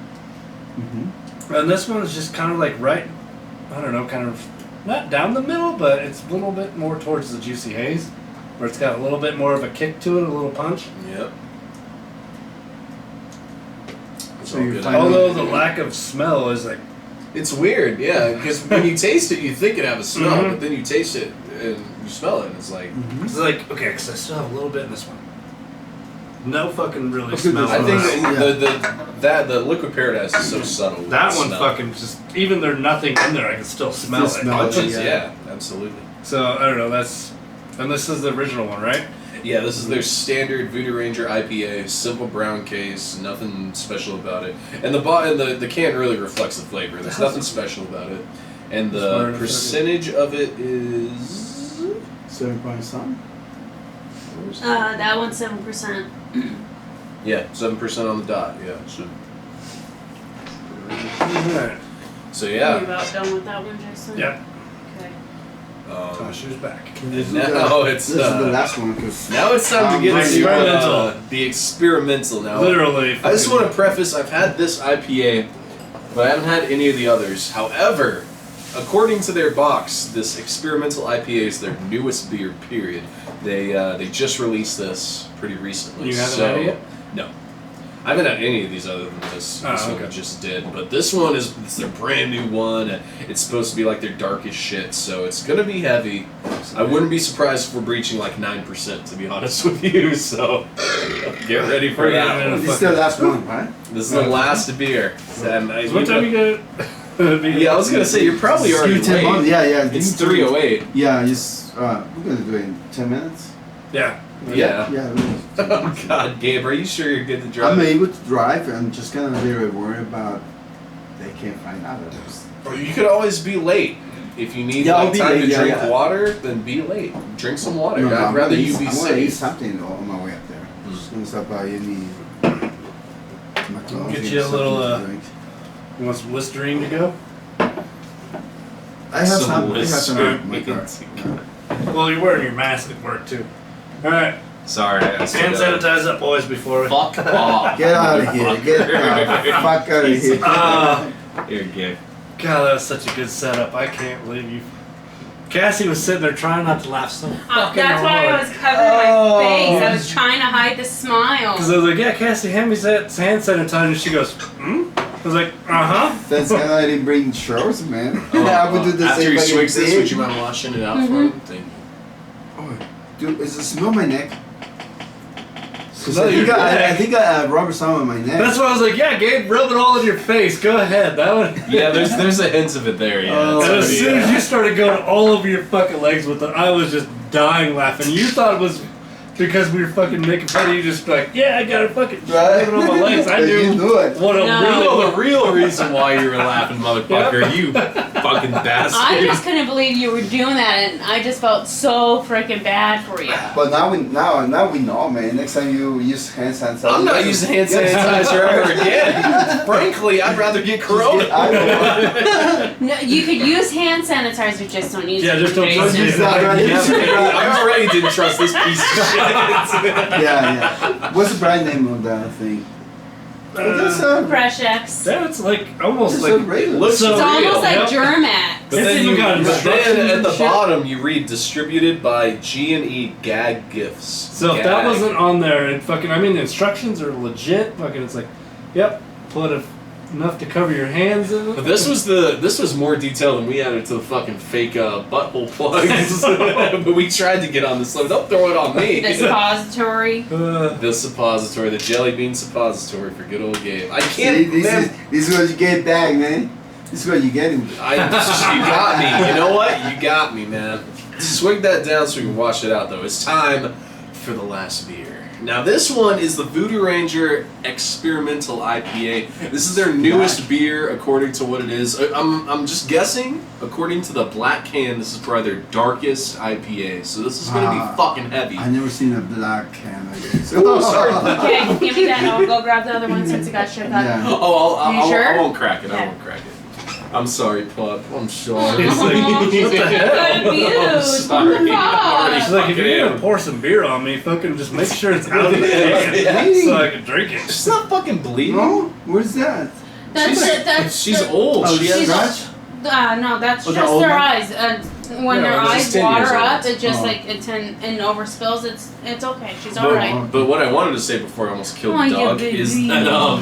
C: Mm-hmm.
A: And this one is just kind of like right, I don't know, kind of not down the middle, but it's a little bit more towards the Juicy Haze, where it's got a little bit more of a kick to it, a little punch.
D: Yep. It's
C: So
D: all
C: you're
D: good.
C: finding-
A: Although the lack of smell is like,
D: It's weird, yeah, because when you taste it, you think it have a smell,
A: Mhm.
D: but then you taste it and you smell it, and it's like.
C: Mm-hmm.
A: it's like okay, because I still have a little bit in this one. No fucking really
C: Okay,
A: smell.
D: I
A: on
D: think
A: that.
D: the Liquid Paradise is so subtle. with
A: That
D: the
A: one
D: smell.
A: fucking just even there's nothing in there, I can still smell
C: Still
A: it.
C: smell it.
D: Punches,
C: Yeah.
D: yeah, absolutely.
A: So I don't know. That's and this is the original one, right?
D: Yeah, this is their standard Voodoo Ranger IPA, simple brown case, nothing special about it. And the can really reflects the flavor. There's nothing special about it. And the percentage of it is
C: 7 point something.
E: That one's 7%.
D: yeah, 7% on the dot. Yeah.
A: Alright.
D: So
E: You're
D: yeah.
E: about done with that one, Jason?
A: Yeah.
E: Okay.
A: Tasha's back.
D: Now it's
C: This is the last one because
D: now it's time to get into
A: Experimental.
D: the experimental now.
A: Literally.
D: I just want to preface, I've had this IPA, but I haven't had any of the others. However, according to their box, this experimental IPA is their newest beer, period. They just released this pretty recently.
A: You haven't
D: so,
A: had it yet?
D: No. I haven't had any of these other than this.
A: Oh,
D: This one
A: okay.
D: I just did. But this one it's their brand new one. And it's supposed to be like their darkest shit, so it's going to be heavy. I wouldn't be surprised if we're breaching like 9%, to be honest with you. So get ready for that one.
C: this is the last one, right?
D: This is the last beer. And
A: So what time you get?
D: Yeah, I was gonna say you're probably already
C: Give 10
D: late.
C: months. Yeah, yeah.
D: It's
C: give me
D: 3:08.
C: Yeah, just we're gonna do it in 10 minutes.
A: Yeah.
D: Yeah.
C: Yeah. Really.
D: Oh God, Gabe, are you sure you're good to drive?
C: I'm able to drive. I'm just kind of very worried about they can't find out.
D: Or you could always be late. If you need
C: Yeah, I'll
D: like,
C: be
D: time
C: late,
D: to
C: yeah,
D: drink
C: yeah.
D: water, then be late. Drink some water.
C: No,
D: I'd rather you be
C: I want to eat
D: safe.
C: something on my way up there. Just gonna stop by any.
A: Get you a little, You want some Listerine to go?
C: I have
D: some
C: some. I have some in my
D: Listerine.
C: car.
A: Well, you're wearing your mask at work too. All right.
D: Sorry, I
A: Hand sanitize up, boys, before we.
D: Fuck off.
C: Get out of here. Get the fuck out of here.
D: Here, Gabe.
A: God, that was such a good setup. I can't believe you. Cassie was sitting there trying not to laugh so fucking
E: That's why I
A: hard.
E: was covering my face. I was trying to hide the smile.
A: Because I was like, yeah, Cassie, hand me that hand sanitizer. And she goes, hmm? I was like, uh-huh.
C: That's kind of I didn't bring shorts, man. I would do the
D: After
C: same
D: you
C: fucking
D: swig this,
C: thing.
D: would you mind washing it out for him? Thank you.
C: Oh, dude, is it smell my neck? Because
A: Smell your
C: I
A: neck?
C: think I have rubber some on my neck.
A: That's why I was like, yeah, Gabe, rub it all in your face. Go ahead. That one.
D: Yeah, there's a hint of it there. Yeah.
C: Oh,
D: It's
A: And as
D: pretty,
A: soon as you started going all over your fucking legs with it, I was just dying laughing. You thought it was because we were fucking making fun of you, just like, yeah, I got to fucking rub it on my legs. I
C: You
A: knew
C: knew it.
A: what a
E: No.
A: really
D: the real reason why you were laughing, motherfucker. You fucking bastard.
E: I just couldn't believe you were doing that, and I just felt so freaking bad for you.
C: But now we know, man. Next time you use hand sanitizer.
D: I'm not using hand sanitizer ever again. Frankly, I'd rather get corona.
E: No, you could use hand sanitizer, just don't use it.
A: just don't
E: Jason.
A: use it.
D: I already didn't trust this piece of shit.
C: Yeah. What's the brand name of that thing? That's
E: Fresh X.
A: That's like almost
C: so
A: like
C: regular.
D: Looks
A: So
E: It's almost like
A: yep.
E: Germax.
D: But
A: It's
D: then,
A: even got
D: but
A: instructions
D: then at
A: and
D: the
A: shit.
D: bottom you read distributed by G&E Gag Gifts.
A: So if
D: Gag.
A: that wasn't on there, and fucking, I mean, the instructions are legit. Fucking, it's like, yep, put enough to cover your hands in it.
D: But this was more detailed than we added to the fucking fake butthole plugs. But we tried to get on this. Don't throw it on me.
E: The suppository.
D: The suppository, the jelly bean suppository for good old Gabe. I
C: See,
D: can't.
C: this is what you get back, man. This is what you get.
D: You got me. You know what? You got me, man. Swig that down so we can wash it out, though. It's time for the last beer. Now, this one is the Voodoo Ranger Experimental IPA. This is their newest beer, according to what it is. I'm just guessing, according to the black can, this is probably their darkest IPA. So this is going to be fucking heavy.
C: I never seen a black can like this.
D: Oh, sorry.
E: Okay, give me that. I'll go grab the other one since it got shipped out.
C: Yeah.
D: Oh,
E: You sure?
D: I won't crack it. I
E: Yeah.
D: won't crack it. I'm sorry, Pup. I'm sorry.
A: It's like, what the hell?
E: Good
D: sorry.
E: views.
A: She's like, if you're gonna pour some beer on me, fucking just make sure it's out of the can so I can drink it.
D: She's not fucking bleeding.
C: No? Where's that?
E: That's it. That's
D: She's
E: the-
D: old.
C: Oh,
D: She
C: she's
D: has.
C: scratch?
E: No, that's
C: Was that
E: just
C: old
E: their
C: one?
E: eyes. When
D: Yeah,
E: their
D: she's
E: eyes
D: 10 years
E: water
D: old.
E: up, it just
C: Oh.
E: like it's and overspills. It's okay. She's all right.
D: But what I wanted to say before I almost killed
E: Oh, you
D: Doug
E: baby.
D: is that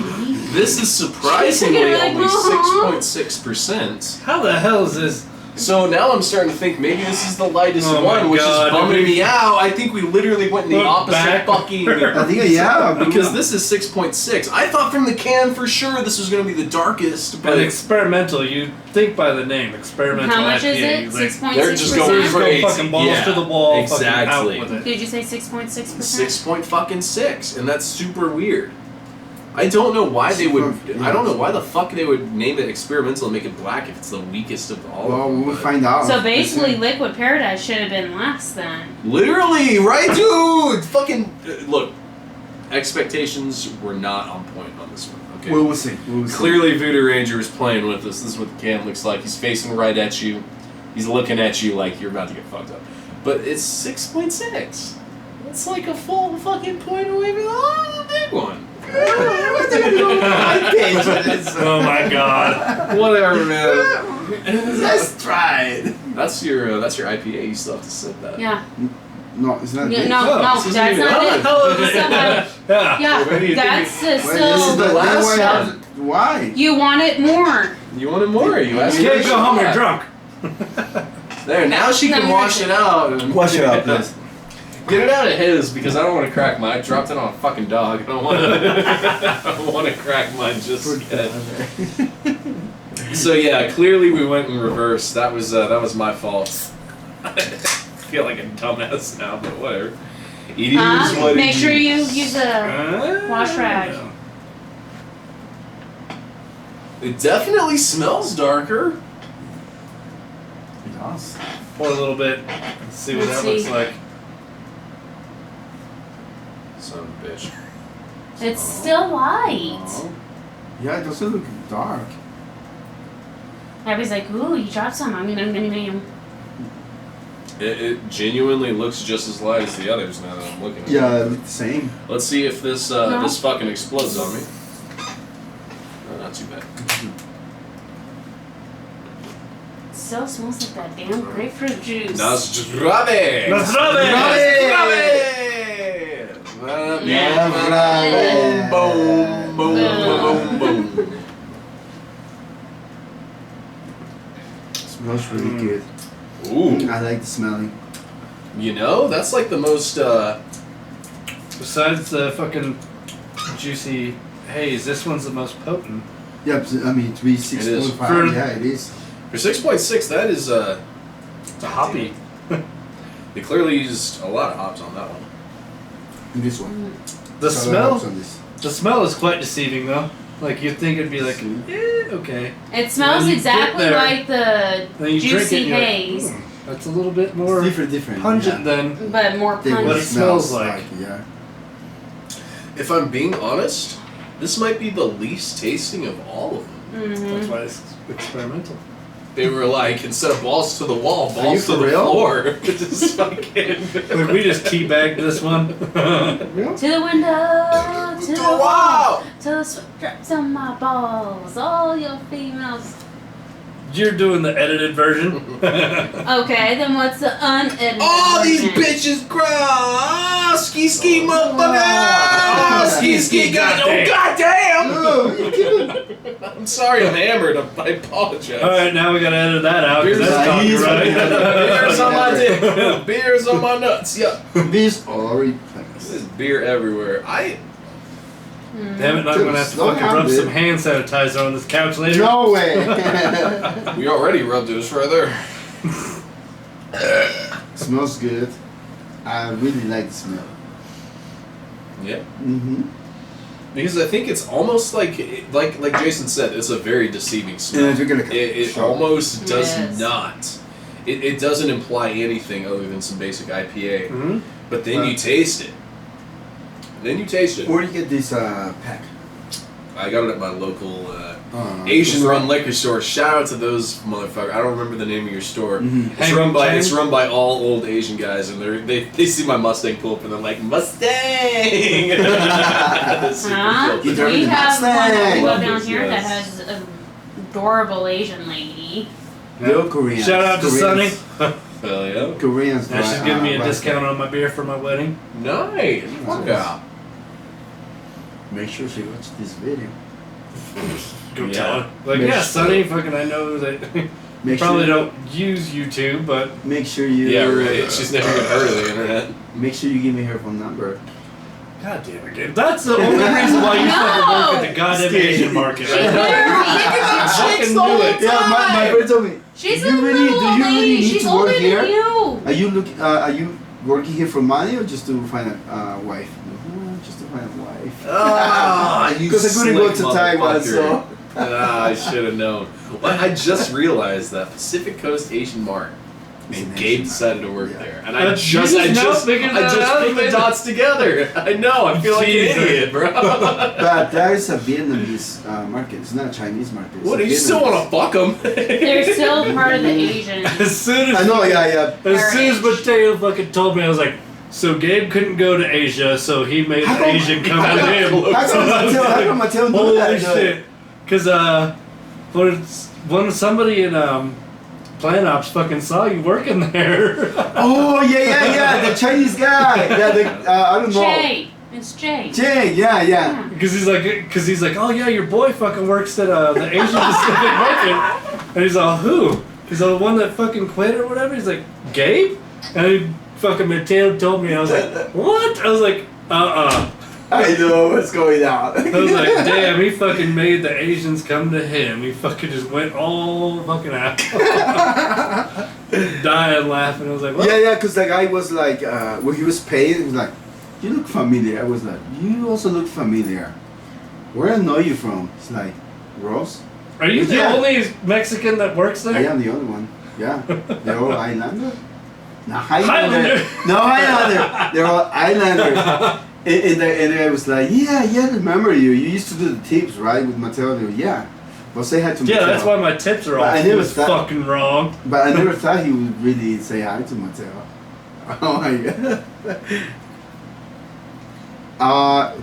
D: this is surprisingly
E: You're like,
D: only
E: "Aw."
D: 6.6%.
A: How the hell is this?
D: So now I'm starting to think maybe this is the lightest
A: Oh my
D: one, which
A: God,
D: is bumming
A: dude.
D: me out. I think we literally went in the
A: Look
D: opposite
A: back.
D: fucking.
C: I think, yeah.
D: Because this is 6.6. I thought from the can for sure this was going to be the darkest, but
A: But experimental, you think by the name, experimental
E: How much
A: IPA.
E: is it?
A: you like,
E: 6.6%.
D: they're just going
A: Just
D: for
A: go
D: 8.
A: fucking balls to the wall, fucking
D: exactly.
A: out with it.
E: Did you say 6.6%?
D: 6.6, and that's super weird. I don't know why they would. I don't know why the fuck they would name it experimental and make it black if it's the weakest of all.
C: Well,
D: of them,
C: we'll
D: but-
C: find out.
E: So basically, Liquid Paradise should have been less then.
D: Literally, right, dude? Fucking look. Expectations were not on point on this one. Okay.
C: We'll see. We'll see.
D: Clearly, Voodoo Ranger is playing with us. This is what the cam looks like. He's facing right at you. He's looking at you like you're about to get fucked up. But it's 6.6. It's like a full fucking point away from the big one.
A: Oh my god.
D: Whatever, man.
C: Let's try it.
D: That's your IPA. You still have to sip that.
E: Yeah.
C: No, it's not
E: Yeah,
C: this.
E: no,
A: Oh,
E: no,
A: this isn't
E: that's
A: even
E: not
A: on.
E: it.
A: Yeah.
E: Yeah,
D: Where do you think
E: that's
C: Wait, this is
E: so.
D: the last
C: then
D: one.
C: Why?
E: You want it more.
D: You wanted more? You asked.
A: You can't
D: for
A: go home,
D: more.
A: you're drunk.
D: There, now she can
E: No,
D: wash it out. And
C: Wash it out, please.
D: Get it out of his because I don't want to crack mine. I dropped it on a fucking dog. I don't want to. I don't want to crack mine just yet. So yeah, clearly we went in reverse. That was my fault. I feel like a dumbass now, but whatever. It is what
E: Make
D: it
E: sure
D: is.
E: you use a wash rag.
D: It definitely smells darker.
C: It does.
A: Pour a little bit. Let's see what
E: Let's
A: that looks
E: see.
A: like.
D: Son of a bitch.
E: It's still light.
D: Oh.
C: Yeah, it doesn't look dark.
E: Everybody's like, ooh, you dropped some. I'm gonna.
D: It genuinely looks just as light as the others now that I'm looking at it.
C: Yeah, it looks the same.
D: Let's see if this
E: No.
D: this fucking explodes on me. No, not too bad.
E: It still smells like that damn grapefruit juice.
D: Nasdrave!
E: Yeah.
D: Boom, boom, boom, boom, boom.
C: Smells really good.
D: Ooh.
C: I like the smelling.
D: You know, that's like the most,
A: Besides the fucking juicy haze, this one's the most potent.
C: Yeah, I mean, to be
D: is.
C: 6.5, yeah, it is.
D: for 6.6, that is,
A: It's a hoppy.
D: they clearly used a lot of hops on that one.
C: And this one.
A: The
C: So
A: smell,
C: hops on this.
A: the smell is quite deceiving though. Like you'd think it'd be like, okay.
E: It smells
A: When you
E: exactly
A: get there,
E: like the
A: Then you drink it,
E: juicy
A: and you're like,
E: haze,
A: that's a little bit more
C: It's different.
A: pungent than
E: but more
C: Than
A: what it
E: pungent.
A: smells like.
C: Yeah.
D: If I'm being honest, this might be the least tasting of all of them.
A: That's
E: Mm-hmm.
A: why it's experimental.
D: They were like, instead of balls to the wall,
C: you
D: balls to
C: for
D: the
C: real?
D: floor. Just fucking.
A: Like we just teabagged this one.
E: To the window, to the wall,
D: Wow!
E: to the sweat drops on my balls. All your females.
A: You're doing the edited version.
E: Okay, then what's the unedited
D: All these
E: version?
D: bitches cry. Ah, ski ski motherfucker. Ah, ski ski goddamn. I'm sorry, I'm hammered. I apologize.
A: All right, now we gotta edit that out because
D: Beer's
A: that's
C: like-
A: copyright.
D: Beer's on my dick. Beer's on my nuts. Yeah.
C: Beers already
D: There's beer everywhere.
A: Damn it! Now I'm gonna have to
C: Slow
A: fucking
C: down,
A: rub
C: dude.
A: some hand sanitizer on this couch later.
C: No way.
D: We already rubbed this right there.
C: Smells good. I really like the smell.
D: Yeah.
C: Mm-hmm.
D: Because I think it's almost like Jason said, it's a very deceiving smell.
C: And if you're gonna
D: It
C: sure.
D: almost does
E: Yes.
D: not. It doesn't imply anything other than some basic IPA.
A: Mhm.
D: But then you taste it. Then you taste it.
C: Where do you get this pack?
D: I got it at my local Asian-run liquor store. Shout out to those motherfuckers. I don't remember the name of your store.
C: Mhm.
D: It's run by all old Asian guys, and they see my Mustang pull up, and they're like, Mustang. That's super
E: Huh?
D: cool.
C: You drove
E: We
C: the
E: have one
C: Mustang.
E: go
D: Love
E: down
D: this,
E: here that
D: yes.
E: has an adorable Asian lady.
C: They're Koreans.
A: Shout out to Sunny.
D: Hell yeah.
C: Koreans.
A: Now she's giving me a
C: right
A: discount on my beer for my wedding.
D: Nice. Fuck yeah.
C: Make sure she watches this video.
A: Go
D: Yeah.
A: tell her. Like,
C: Make
A: yeah,
C: sure-
A: Sonny, fucking, I know that you
C: Make
A: probably
C: sure,
A: don't use YouTube, but
C: Make sure you.
D: Yeah, right. She's never even heard of the internet.
C: Make sure you give me her phone number.
A: god damn it, dude. That's the only reason why you fucking work at the goddamn
C: Steve.
A: Asian market.
E: She
A: Right?
E: literally,
A: Fucking do it.
C: Yeah, my friend told me.
E: she's
C: do
E: a
C: you really,
E: little
C: do
E: old
C: you really
E: lady.
C: need
E: She's
C: to
E: older
C: work
E: than
C: here?
E: you.
C: Are you looking? Are you working here for money or just to find a wife? No, just to find a wife.
D: Ah, you
C: Because I couldn't go
D: slick
C: to Taiwan,
D: motherfucker.
C: so.
D: Ah, I should have known. Well, I just realized that Pacific Coast Asian Mart,
C: It's
D: and
C: an
D: Gabe
C: Asian
D: decided to
C: Mart,
D: work
C: yeah.
D: there, and
A: You
D: I
A: just now figured that out,
D: put the
A: man.
D: dots together. I know. I feel like
A: Jesus.
D: an idiot, bro.
C: But that is a Vietnamese market. It's not a Chinese market. It's
D: What?
C: a
D: Do you still
C: Vietnamese.
D: want to fuck them?
E: They're still part of the Asian.
A: As soon as
C: I know. Yeah.
A: As soon as Mateo fucking told me, I was like, so Gabe couldn't go to Asia, so he made
C: How
A: an
C: come-
A: Asian come
D: how
A: to
D: come-
A: him.
C: How come Mateo knew
A: Holy
C: that?
A: shit. Because, when somebody in, Plant Ops fucking saw you working there.
C: Oh yeah. The Chinese guy. Yeah, I don't know.
E: Jay. It's Jay.
C: Jay. Yeah.
A: Because he's like, oh yeah, your boy fucking works at the Asian Pacific market, and he's all, who? He's all, the one that fucking quit or whatever. He's like, Gabe, and he fucking Mateo told me. I was like, what? I was like,
C: I know what's going on.
A: I was like, damn, he fucking made the Asians come to him. He fucking just went all fucking out, dying laughing. I was like, what?
C: Yeah, because the guy was like, when he was paying, he was like, you look familiar. I was like, you also look familiar. Where I know you from? It's like, Ross?
A: Are you the
C: Yeah.
A: only Mexican that works there?
C: I am the only one. Yeah. They're all Islander? No, Highlander.
A: Highlander.
C: No, Highlander. They're all Islanders. And I was like, yeah, I remember you. You used to do the tips, right, with Mateo? They go, yeah. Well, say hi to Mateo.
A: Yeah, that's why my tips are all
C: But I never thought-
A: fucking wrong.
C: But I never thought he would really say hi to Mateo. Oh my god.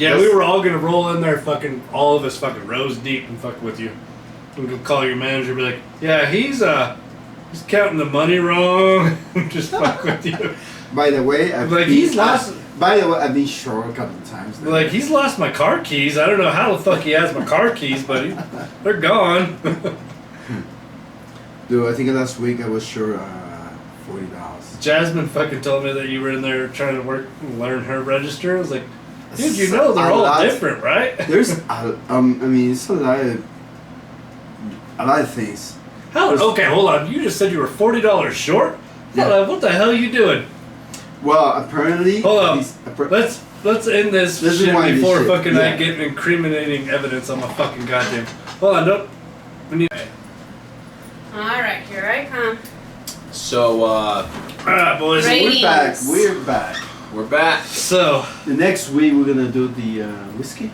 A: Yeah, we were all gonna roll in there, fucking all of us, fucking rows deep, and fuck with you. And go call your manager, and be like, yeah, he's counting the money wrong. Just fuck with you.
C: By the way, I've
A: Like,
C: been,
A: he's lost-
C: By the way, I've been short a couple of times. now.
A: Like, he's lost my car keys. I don't know how the fuck he has my car keys, but they're gone.
C: Dude, I think last week I was sure $40.
A: Jasmine fucking told me that you were in there trying to learn her register. I was like, dude, you know they're all different, right?
C: There's, I mean, it's a lot of things.
A: Okay, hold on. You just said you were $40 short?
C: Yeah.
A: What the hell are you doing?
C: Well, apparently.
A: Hold on.
C: these-
A: Let's let's end this
C: Let's
A: shit
C: rewind this
A: before
C: shit.
A: fucking
C: Yeah.
A: I get incriminating evidence on my fucking goddamn. Hold on, don't. We need.
E: Alright, here I come.
D: So,
A: Alright, boys.
E: Right.
C: We're back.
E: Ratings.
C: We're back.
D: we're back.
A: So,
C: The next week we're gonna do the whiskey.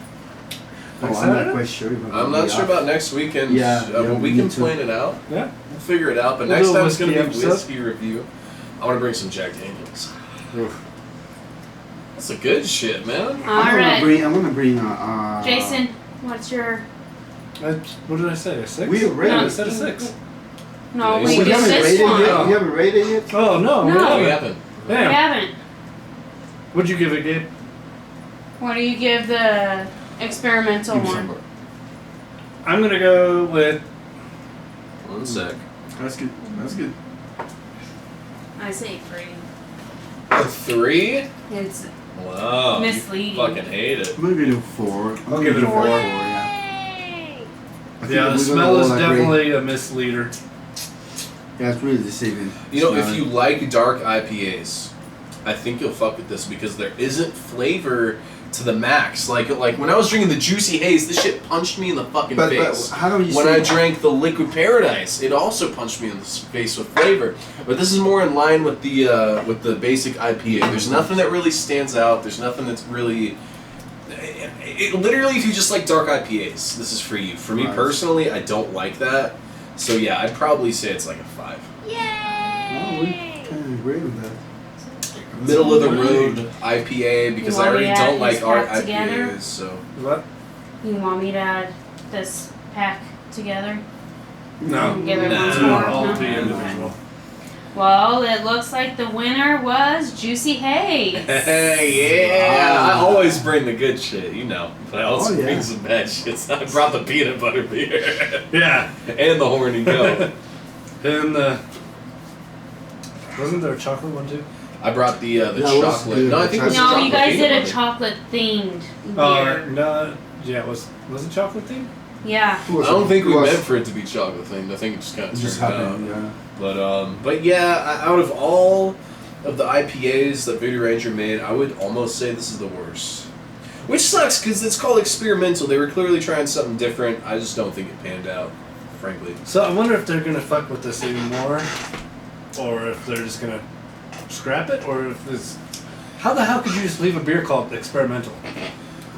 C: Oh,
A: Next
C: I'm not
A: Saturday?
C: quite sure. If
D: I'm not sure about next weekend.
C: Yeah,
D: but
C: yeah,
D: we
C: me
D: can
C: too.
D: plan it out.
A: yeah.
D: We'll figure it out. But
A: We'll
D: next
A: do a
D: time it's going to be
A: whiskey
D: whiskey review. I want to bring some Jack Daniels. That's a good shit, man.
E: Alright.
C: I'm gonna bring
E: Jason, what's your.
A: What did I say? A 6?
C: We already-
A: I said a 6.
E: No,
D: Yeah,
E: we
D: you
C: We
E: just
C: haven't
E: this
C: rated
E: one.
C: yet. We haven't rated yet.
A: Oh, no.
E: No.
D: We
A: We
D: haven't.
E: We
A: Damn.
E: haven't.
A: What'd you give it, Gabe?
E: What do you give the experimental
C: Give me
E: one?
C: some more.
A: I'm gonna go with.
D: One sec.
C: That's good. That's good.
E: I say 3.
D: A 3?
E: It's
D: Wow.
E: misleading.
D: You fucking hate it.
C: I'm gonna give it a 4.
A: I'll give it a 4.
C: Yeah.
E: Yay!
C: I think
A: Yeah,
C: we're
A: the
C: gonna
A: smell
C: all
A: is
C: agree.
A: definitely a misleader.
C: Yeah, it's really deceiving.
D: You know, if
C: Smell.
D: you like dark IPAs, I think you'll fuck with this because there isn't flavor to the max. Like when I was drinking the Juicy Haze, this shit punched me in the fucking
C: But
D: face.
C: how do you
D: When
C: say
D: I drank the Liquid Paradise, it also punched me in the face with flavor. But this is more in line with the basic IPA. There's nothing that really stands out. There's nothing that's really. Literally, if you just like dark IPAs, this is for you. For me
C: Right.
D: personally, I don't like that. So yeah, I'd probably say it's like a 5.
C: Oh, we
E: Yay!
C: kind of agree with that.
D: Middle of the road IPA because
E: You
D: I
E: want me
D: already
E: to add
D: don't like
E: these
D: art
E: back together?
D: IPAs. So
A: What?
E: You want me to add this pack together?
A: No.
E: Give it
D: No.
E: once
A: No,
E: more?
A: all
E: No?
A: be individual.
E: Well, it looks like the winner was Juicy Haze.
D: hey, yeah,
C: Wow.
D: I always bring the good shit, you know. But I also
C: Oh, yeah.
D: bring some bad shit. So I brought the peanut butter beer
A: Yeah.
D: and the horny goat.
A: And wasn't there a chocolate one too?
D: I brought the
C: Yeah, it was
D: chocolate.
C: good.
D: No, I think it was
E: No,
D: chocolate
E: you guys
D: peanut
E: did a
D: butter.
E: chocolate themed
A: Oh,
E: beer.
A: no. Yeah, was it chocolate themed?
E: Yeah.
D: I don't think we meant for it to be chocolate themed. I think it just kind
C: It
D: of
C: just
D: turned out.
C: happened. Yeah.
D: But yeah, out of all of the IPAs that Voodoo Ranger made, I would almost say this is the worst. Which sucks because it's called experimental. They were clearly trying something different. I just don't think it panned out, frankly.
A: So I wonder if they're gonna fuck with this anymore, or if they're just gonna scrap it, or if this. How the hell could you just leave a beer called experimental?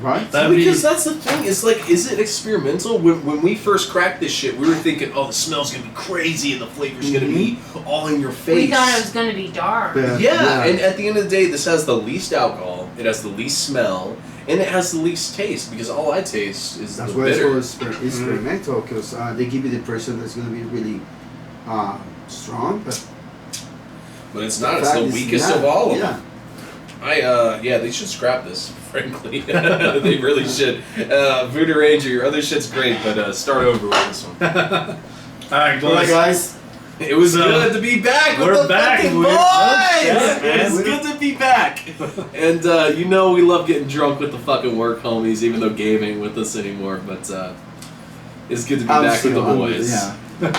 C: Right?
A: That'd be.
D: Because that's the thing. It's like, is it experimental? When we first cracked this shit, we were thinking, oh, the smell's gonna be crazy and the flavor's gonna be all in your face.
E: We thought it was going to be dark.
D: Yeah, and at the end of the day, this has the least alcohol, it has the least smell, and it has the least taste, because all I taste is
C: That's
D: the
C: why it's
D: bitter.
C: called experimental, because they give you the impression that it's going to be really strong, but
D: But it's not,
C: in
D: it's the
C: fact,
D: weakest
C: yeah,
D: of all of
C: yeah.
D: them. Yeah, they should scrap this, frankly. They really should. Voodoo Ranger, your other shit's great, but start over with this one.
A: Alright,
C: All right,
A: boys.
C: guys.
D: It was
A: So,
D: good to be back with
A: we're
D: the
A: back,
D: fucking
A: we're-
D: boys!
A: yeah,
D: It was
C: man.
D: good to be back. And you know we love getting drunk with the fucking work homies, even though Gabe ain't with us anymore. But it's good to be
C: I'm
D: back with the
C: still under
D: boys.
C: yeah.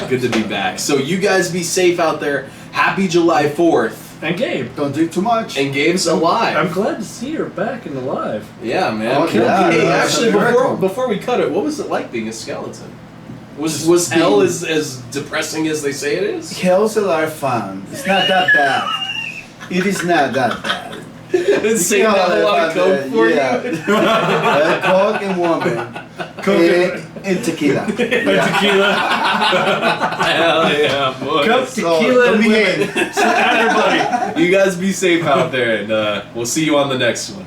D: Good to be back. So you guys be safe out there. Happy July 4th.
A: And Gabe.
C: Don't drink too much.
D: And Gabe's alive.
A: I'm glad to see her back and alive.
D: Yeah, man.
C: Oh, yeah,
D: Hey,
C: that's
D: actually,
C: a miracle.
D: before we cut it, what was it like being a skeleton? Was hell
C: being-
D: as depressing as they say it is?
C: Hell's a lot of fun. It's not that bad. It is not that bad.
D: It's saving
C: Yeah,
D: a lot of coke for
C: yeah.
D: you.
C: Coke and woman. And tequila.
A: And tequila.
D: Hell yeah, boys.
A: Cup tequila and women.
C: Everybody.
A: Everybody.
D: You guys be safe out there, and we'll see you on the next one.